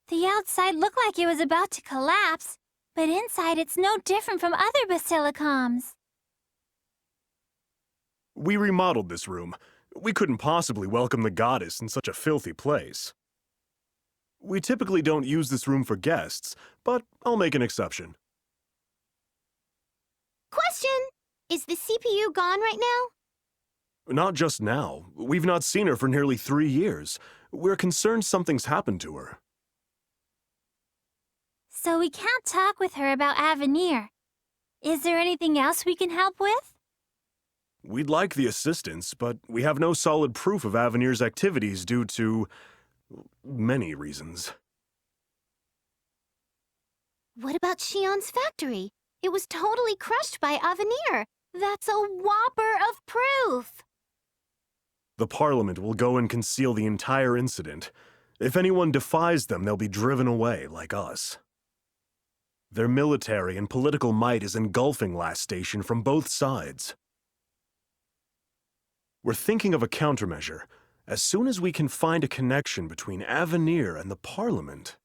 C: The outside looked like it was about to collapse, but inside it's no different from other Basilicoms.
N: We remodeled this room. We couldn't possibly welcome the goddess in such a filthy place. We typically don't use this room for guests, but I'll make an exception.
O: Question! Is the CPU gone right now?
N: Not just now. We've not seen her for nearly 3 years. We're concerned something's happened to her.
C: So we can't talk with her about Avenir. Is there anything else we can help with?
N: We'd like the assistance, but we have no solid proof of Avenir's activities due to many reasons.
O: What about Shion's factory? It was totally crushed by Avenir. That's a whopper of proof!
N: The Parliament will go and conceal the entire incident. If anyone defies them, they'll be driven away, like us. Their military and political might is engulfing Last Station from both sides. We're thinking of a countermeasure. As soon as we can find a connection between Avenir and the Parliament.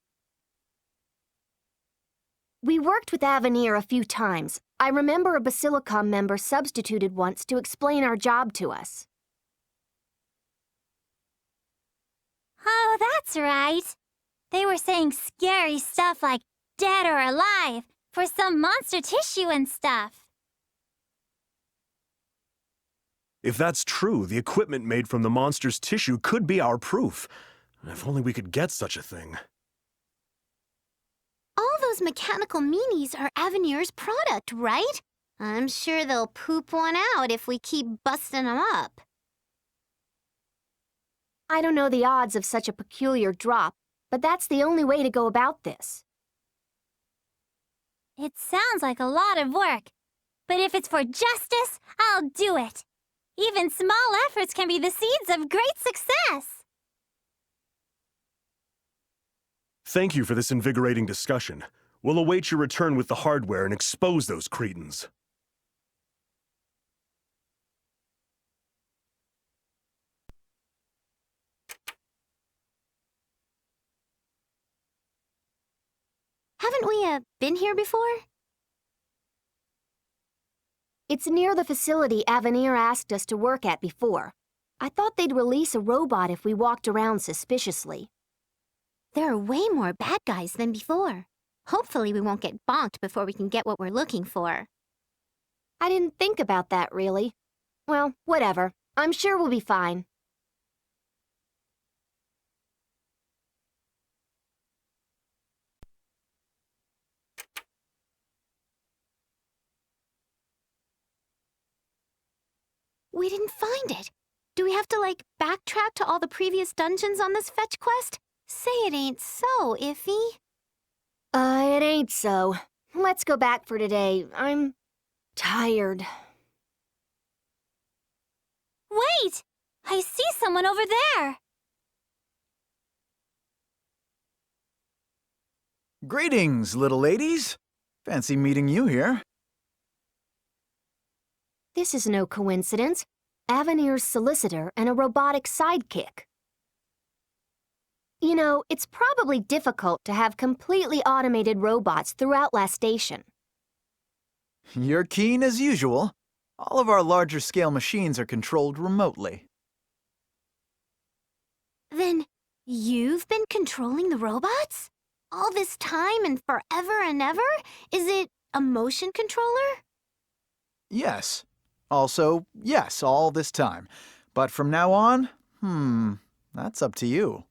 F: We worked with Avenir a few times. I remember a Basilicom member substituted once to explain our job to us.
C: Oh, that's right. They were saying scary stuff like dead or alive for some monster tissue and stuff.
N: If that's true, the equipment made from the monster's tissue could be our proof. If only we could get such a thing.
O: All those mechanical meanies are Avenir's product, right? I'm sure they'll poop one out if we keep busting them up.
F: I don't know the odds of such a peculiar drop, but that's the only way to go about this.
C: It sounds like a lot of work, but if it's for justice, I'll do it. Even small efforts can be the seeds of great success.
N: Thank you for this invigorating discussion. We'll await your return with the hardware and expose those cretins.
O: Haven't we, been here before?
F: It's near the facility Avenir asked us to work at before. I thought they'd release a robot if we walked around suspiciously.
O: There are way more bad guys than before. Hopefully we won't get bonked before we can get what we're looking for.
F: I didn't think about that, really. Well, whatever. I'm sure we'll be fine.
O: We didn't find it. Do we have to, backtrack to all the previous dungeons on this fetch quest? Say it ain't so, Iffy.
F: It ain't so. Let's go back for today. I'm tired.
C: Wait! I see someone over there!
G: Greetings, little ladies. Fancy meeting you here.
F: This is no coincidence. Avenir's solicitor and a robotic sidekick. You know, it's probably difficult to have completely automated robots throughout Last Station.
G: You're keen as usual. All of our larger scale machines are controlled remotely.
O: Then you've been controlling the robots? All this time and forever and ever? Is it a motion controller?
G: Yes. Also, yes, all this time. But from now on, that's up to you.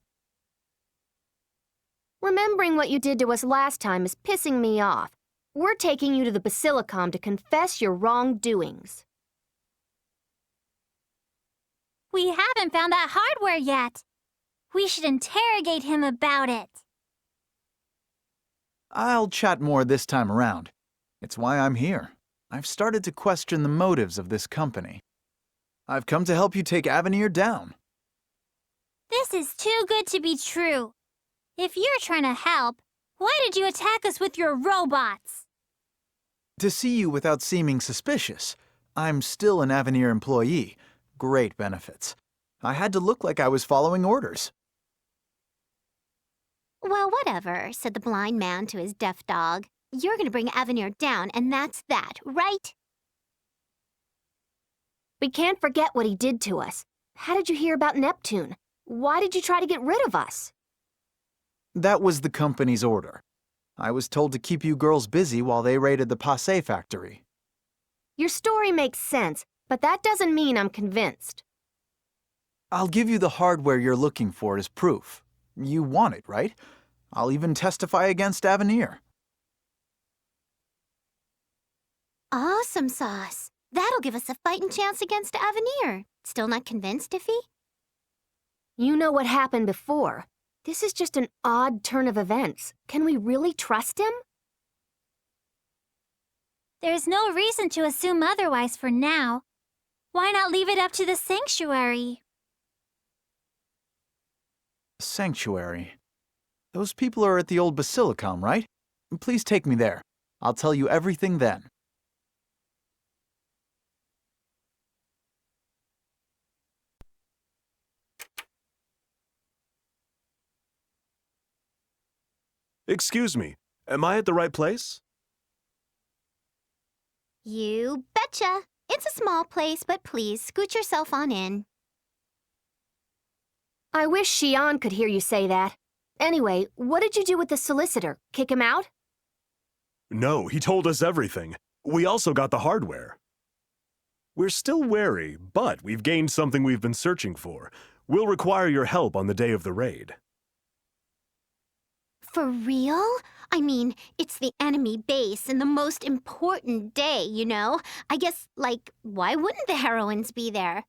F: Remembering what you did to us last time is pissing me off. We're taking you to the Basilicom to confess your wrongdoings.
C: We haven't found that hardware yet. We should interrogate him about it.
G: I'll chat more this time around. It's why I'm here. I've started to question the motives of this company. I've come to help you take Avenir down.
C: This is too good to be true. If you're trying to help, why did you attack us with your robots?
G: To see you without seeming suspicious. I'm still an Avenir employee. Great benefits. I had to look like I was following orders.
O: Well, whatever, said the blind man to his deaf dog. You're gonna bring Avenir down, and that's that, right?
F: We can't forget what he did to us. How did you hear about Neptune? Why did you try to get rid of us?
G: That was the company's order. I was told to keep you girls busy while they raided the Passe factory.
F: Your story makes sense, but that doesn't mean I'm convinced.
G: I'll give you the hardware you're looking for as proof. You want it, right? I'll even testify against Avenir.
O: Awesome sauce. That'll give us a fighting chance against Avenir. Still not convinced, Iffy?
F: You know what happened before. This is just an odd turn of events. Can we really trust him?
C: There's no reason to assume otherwise for now. Why not leave it up to the sanctuary?
G: Sanctuary. Those people are at the old Basilicom, right? Please take me there. I'll tell you everything then.
N: Excuse me, am I at the right place?
O: You betcha. It's a small place, but please scoot yourself on in.
F: I wish Xian could hear you say that. Anyway, what did you do with the solicitor? Kick him out?
N: No, he told us everything. We also got the hardware. We're still wary, but we've gained something we've been searching for. We'll require your help on the day of the raid.
O: For real? I mean, it's the enemy base and the most important day, you know? I guess, like, why wouldn't the heroines be there?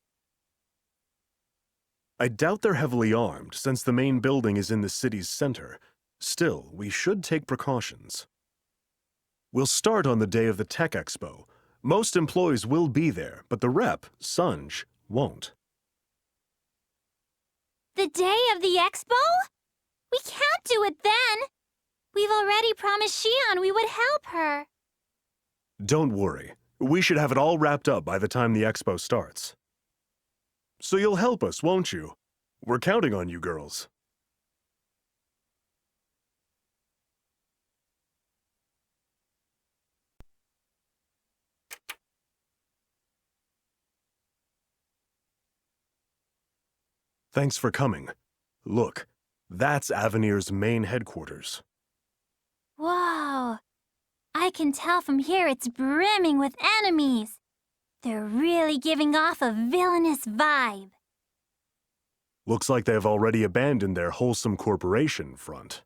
N: I doubt they're heavily armed, since the main building is in the city's center. Still, we should take precautions. We'll start on the day of the Tech Expo. Most employees will be there, but the rep, Sunj, won't.
C: The day of the expo? We can't do it then. We've already promised Xian we would help her.
N: Don't worry. We should have it all wrapped up by the time the expo starts. So you'll help us, won't you? We're counting on you, girls. Thanks for coming. Look, that's Avenir's main headquarters.
C: Whoa. I can tell from here it's brimming with enemies. They're really giving off a villainous vibe.
N: Looks like they've already abandoned their wholesome corporation front.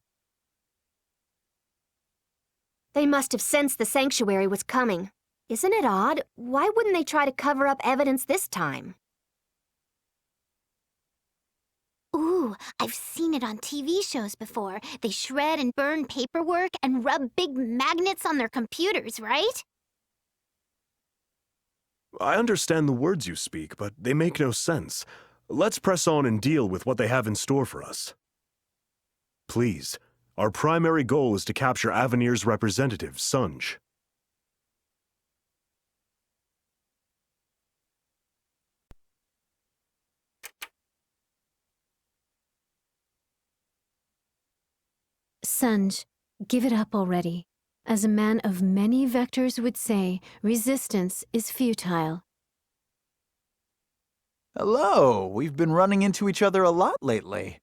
F: They must have sensed the sanctuary was coming. Isn't it odd? Why wouldn't they try to cover up evidence this time?
O: Ooh, I've seen it on TV shows before. They shred and burn paperwork and rub big magnets on their computers, right?
N: I understand the words you speak, but they make no sense. Let's press on and deal with what they have in store for us. Please, our primary goal is to capture Avenir's representative, Sunj.
E: Sunj, give it up already. As a man of many vectors would say, resistance is futile.
G: Hello, we've been running into each other a lot lately.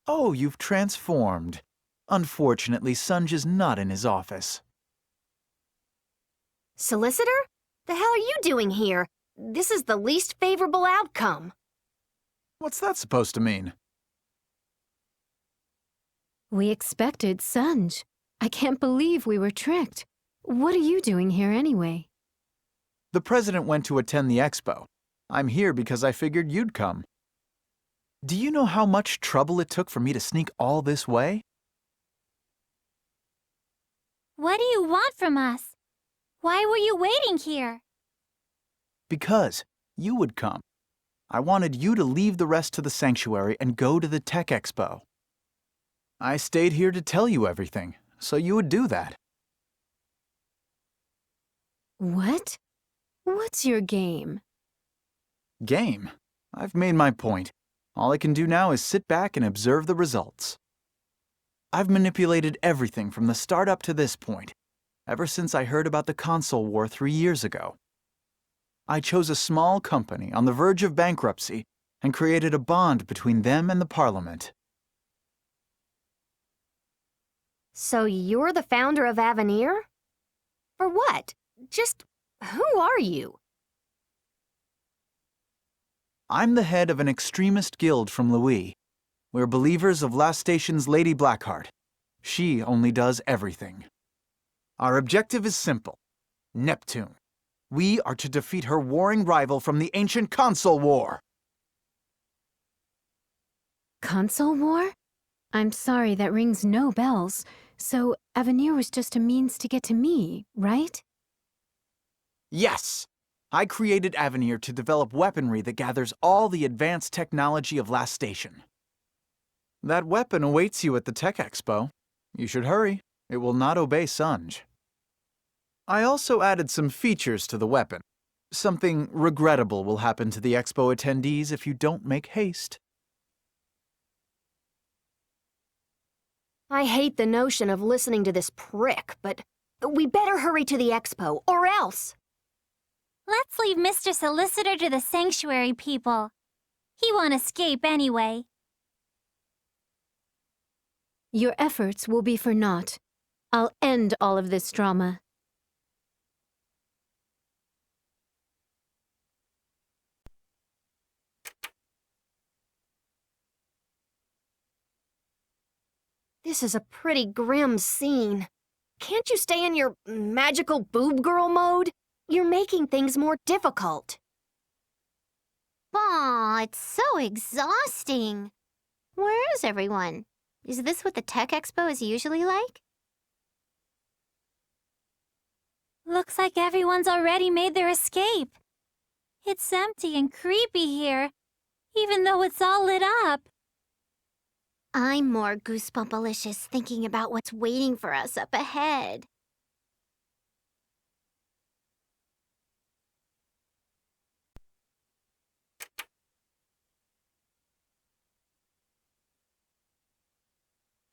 G: Oh, you've transformed. Unfortunately, Sunj is not in his office.
F: Solicitor? The hell are you doing here? This is the least favorable outcome.
G: What's that supposed to mean?
E: We expected Sunj. I can't believe we were tricked. What are you doing here anyway?
G: The president went to attend the expo. I'm here because I figured you'd come. Do you know how much trouble it took for me to sneak all this way?
C: What do you want from us? Why were you waiting here?
G: Because you would come. I wanted you to leave the rest to the sanctuary and go to the Tech Expo. I stayed here to tell you everything, so you would do that.
E: What? What's your game?
G: Game? I've made my point. All I can do now is sit back and observe the results. I've manipulated everything from the start up to this point, ever since I heard about the console war 3 years ago. I chose a small company on the verge of bankruptcy and created a bond between them and the Parliament.
F: So you're the founder of Avenir? For what? Just who are you?
G: I'm the head of an extremist guild from Louis. We're believers of Last Station's Lady Blackheart. She only does everything. Our objective is simple. Neptune. We are to defeat her warring rival from the ancient console war.
E: Console war? I'm sorry, that rings no bells. So Avenir was just a means to get to me, right?
G: Yes! I created Avenir to develop weaponry that gathers all the advanced technology of Last Station. That weapon awaits you at the Tech Expo. You should hurry. It will not obey Sunj. I also added some features to the weapon. Something regrettable will happen to the Expo attendees if you don't make haste.
F: I hate the notion of listening to this prick, but we better hurry to the expo, or else.
C: Let's leave Mr. Solicitor to the sanctuary people. He won't escape anyway.
E: Your efforts will be for naught. I'll end all of this drama.
F: This is a pretty grim scene. Can't you stay in your magical boob girl mode? You're making things more difficult.
O: Aw, it's so exhausting. Where is everyone? Is this what the Tech Expo is usually like?
C: Looks like everyone's already made their escape. It's empty and creepy here, even though it's all lit up.
O: I'm more goosebumpalicious thinking about what's waiting for us up ahead.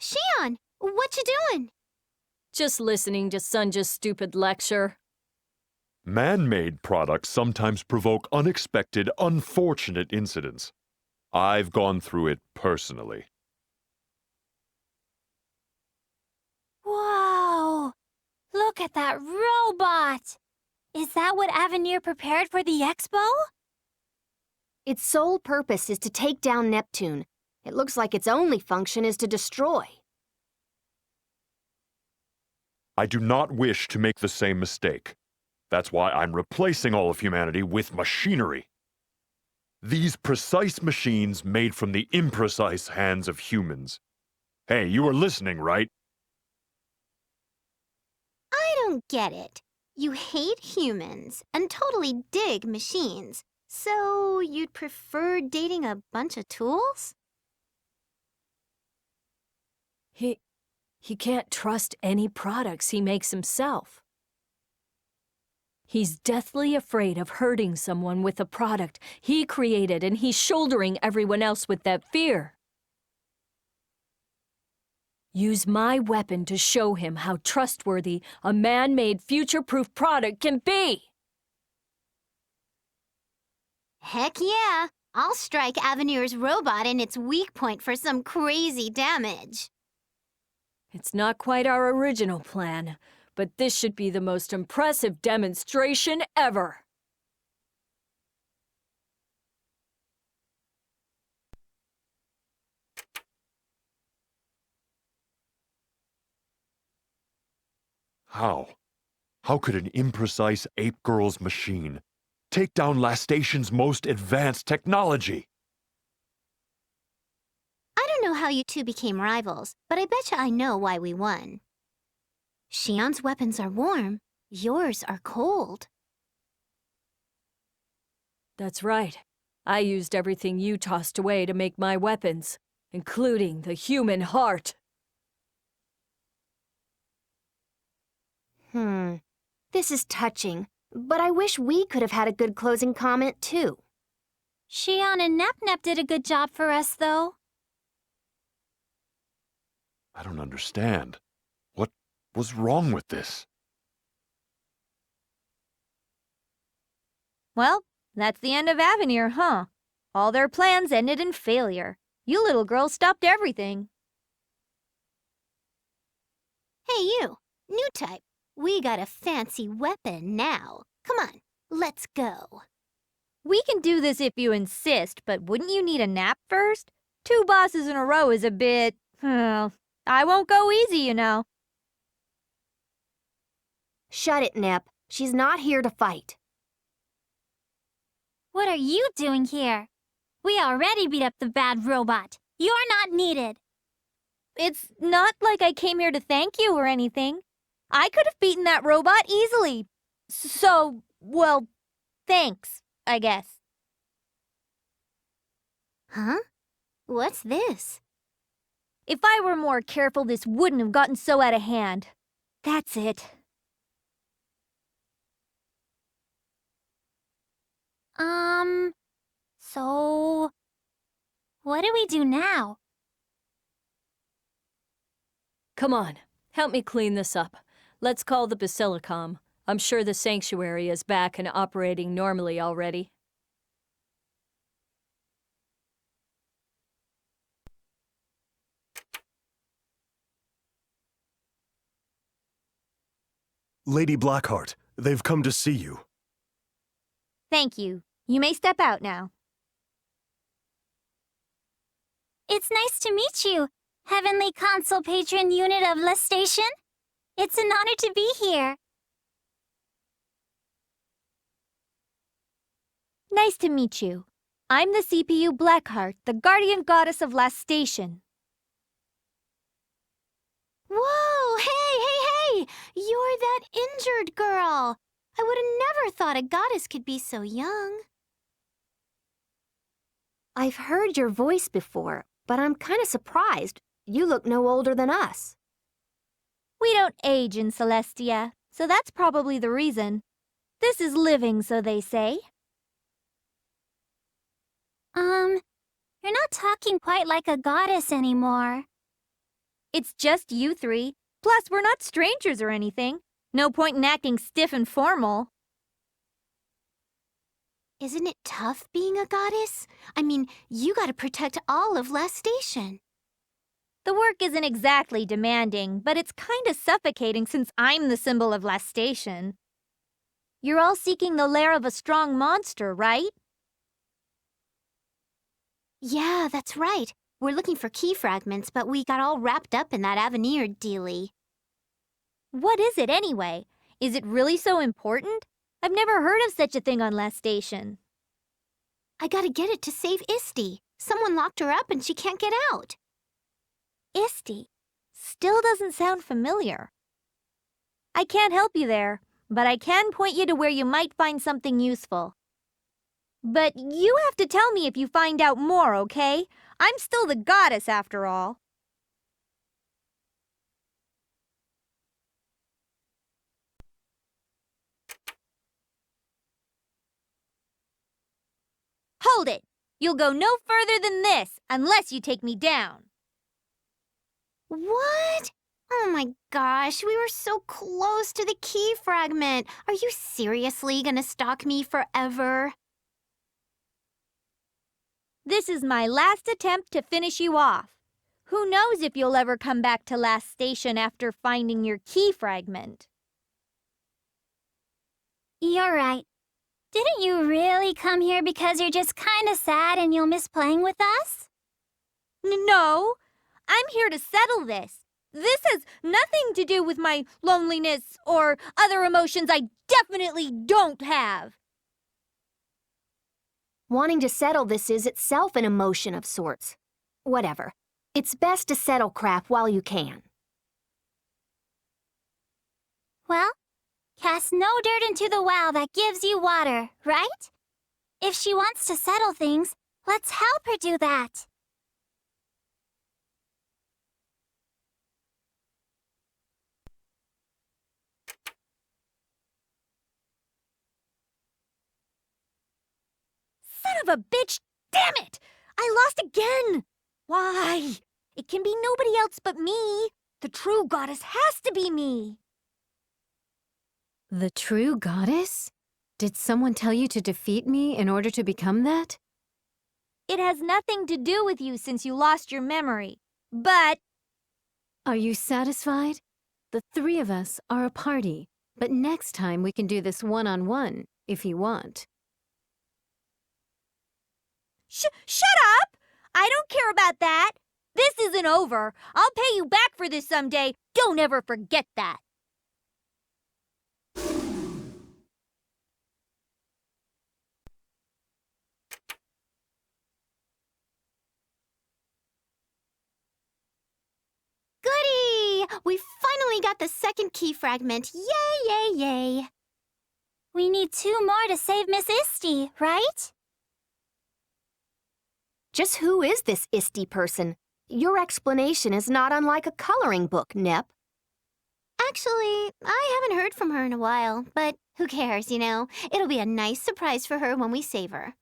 O: Shion, what you doing?
K: Just listening to Sunja's stupid lecture.
J: Man-made products sometimes provoke unexpected, unfortunate incidents. I've gone through it personally.
C: Whoa! Look at that robot! Is that what Avenir prepared for the expo?
F: Its sole purpose is to take down Neptune. It looks like its only function is to destroy.
J: I do not wish to make the same mistake. That's why I'm replacing all of humanity with machinery. These precise machines made from the imprecise hands of humans. Hey, you are listening, right?
O: I don't get it. You hate humans and totally dig machines. So you'd prefer dating a bunch of tools?
K: He can't trust any products he makes himself. He's deathly afraid of hurting someone with a product he created, and he's shouldering everyone else with that fear. Use my weapon to show him how trustworthy a man-made future-proof product can be.
O: Heck yeah! I'll strike Avenir's robot in its weak point for some crazy damage.
K: It's not quite our original plan, but this should be the most impressive demonstration ever.
J: How? How could an imprecise ape girl's machine take down Last Station's most advanced technology?
O: I don't know how you two became rivals, but I betcha I know why we won. Shion's weapons are warm, yours are cold.
K: That's right. I used everything you tossed away to make my weapons, including the human heart.
F: This is touching, but I wish we could have had a good closing comment, too.
C: Shion and Nep did a good job for us, though.
J: I don't understand. What was wrong with this?
L: Well, that's the end of Avenir, huh? All their plans ended in failure. You little girls stopped everything.
O: Hey you, new type. We got a fancy weapon now. Come on, let's go.
L: We can do this if you insist, but wouldn't you need a nap first? 2 bosses in a row is a bit... well, I won't go easy, you know.
F: Shut it, Nep. She's not here to fight.
C: What are you doing here? We already beat up the bad robot. You're not needed.
L: It's not like I came here to thank you or anything. I could have beaten that robot easily. So, well, thanks, I guess.
O: Huh? What's this?
L: If I were more careful, this wouldn't have gotten so out of hand. That's it.
C: So... what do we do now?
K: Come on, help me clean this up. Let's call the Basilicom. I'm sure the sanctuary is back and operating normally already.
N: Lady Blackheart, they've come to see you.
L: Thank you. You may step out now.
C: It's nice to meet you, Heavenly Consul Patron Unit of La Station. It's an honor to be here.
L: Nice to meet you. I'm the CPU Blackheart, the guardian goddess of Last Station.
O: Whoa! Hey! You're that injured girl! I would have never thought a goddess could be so young.
F: I've heard your voice before, but I'm kind of surprised. You look no older than us.
L: We don't age in Celestia, so that's probably the reason. This is living, so they say.
C: You're not talking quite like a goddess anymore.
L: It's just you three. Plus, we're not strangers or anything. No point in acting stiff and formal.
O: Isn't it tough being a goddess? I mean, you gotta protect all of Last Station.
L: The work isn't exactly demanding, but it's kind of suffocating since I'm the symbol of Last Station. You're all seeking the lair of a strong monster, right?
O: Yeah, that's right. We're looking for key fragments, but we got all wrapped up in that Avenir dealie.
L: What is it anyway? Is it really so important? I've never heard of such a thing on Last Station.
O: I gotta get it to save Isti. Someone locked her up and she can't get out.
L: Isti. Still doesn't sound familiar. I can't help you there, but I can point you to where you might find something useful. But you have to tell me if you find out more, okay? I'm still the goddess after all. Hold it! You'll go no further than this, unless you take me down.
C: What? Oh my gosh, we were so close to the key fragment. Are you seriously gonna stalk me forever?
L: This is my last attempt to finish you off. Who knows if you'll ever come back to Last Station after finding your key fragment?
C: You're right. Didn't you really come here because you're just kinda sad and you'll miss playing with us?
L: No, I'm here to settle this. This has nothing to do with my loneliness or other emotions I definitely don't have.
F: Wanting to settle this is itself an emotion of sorts. Whatever. It's best to settle crap while you can.
C: Well, cast no dirt into the well that gives you water, right? If she wants to settle things, let's help her do that.
L: Son of a bitch! Damn it! I lost again! Why? It can be nobody else but me. The true goddess has to be me.
E: The true goddess? Did someone tell you to defeat me in order to become that?
L: It has nothing to do with you since you lost your memory. But...
E: Are you satisfied? The three of us are a party, but next time we can do this one-on-one, if you want.
L: Shut up! I don't care about that. This isn't over. I'll pay you back for this someday. Don't ever forget that.
O: Goody! We finally got the second key fragment. Yay, yay, yay.
C: We need 2 more to save Miss Isti, right?
F: Just who is this Isti person? Your explanation is not unlike a coloring book, Nep.
O: Actually, I haven't heard from her in a while, but who cares, you know? It'll be a nice surprise for her when we save her.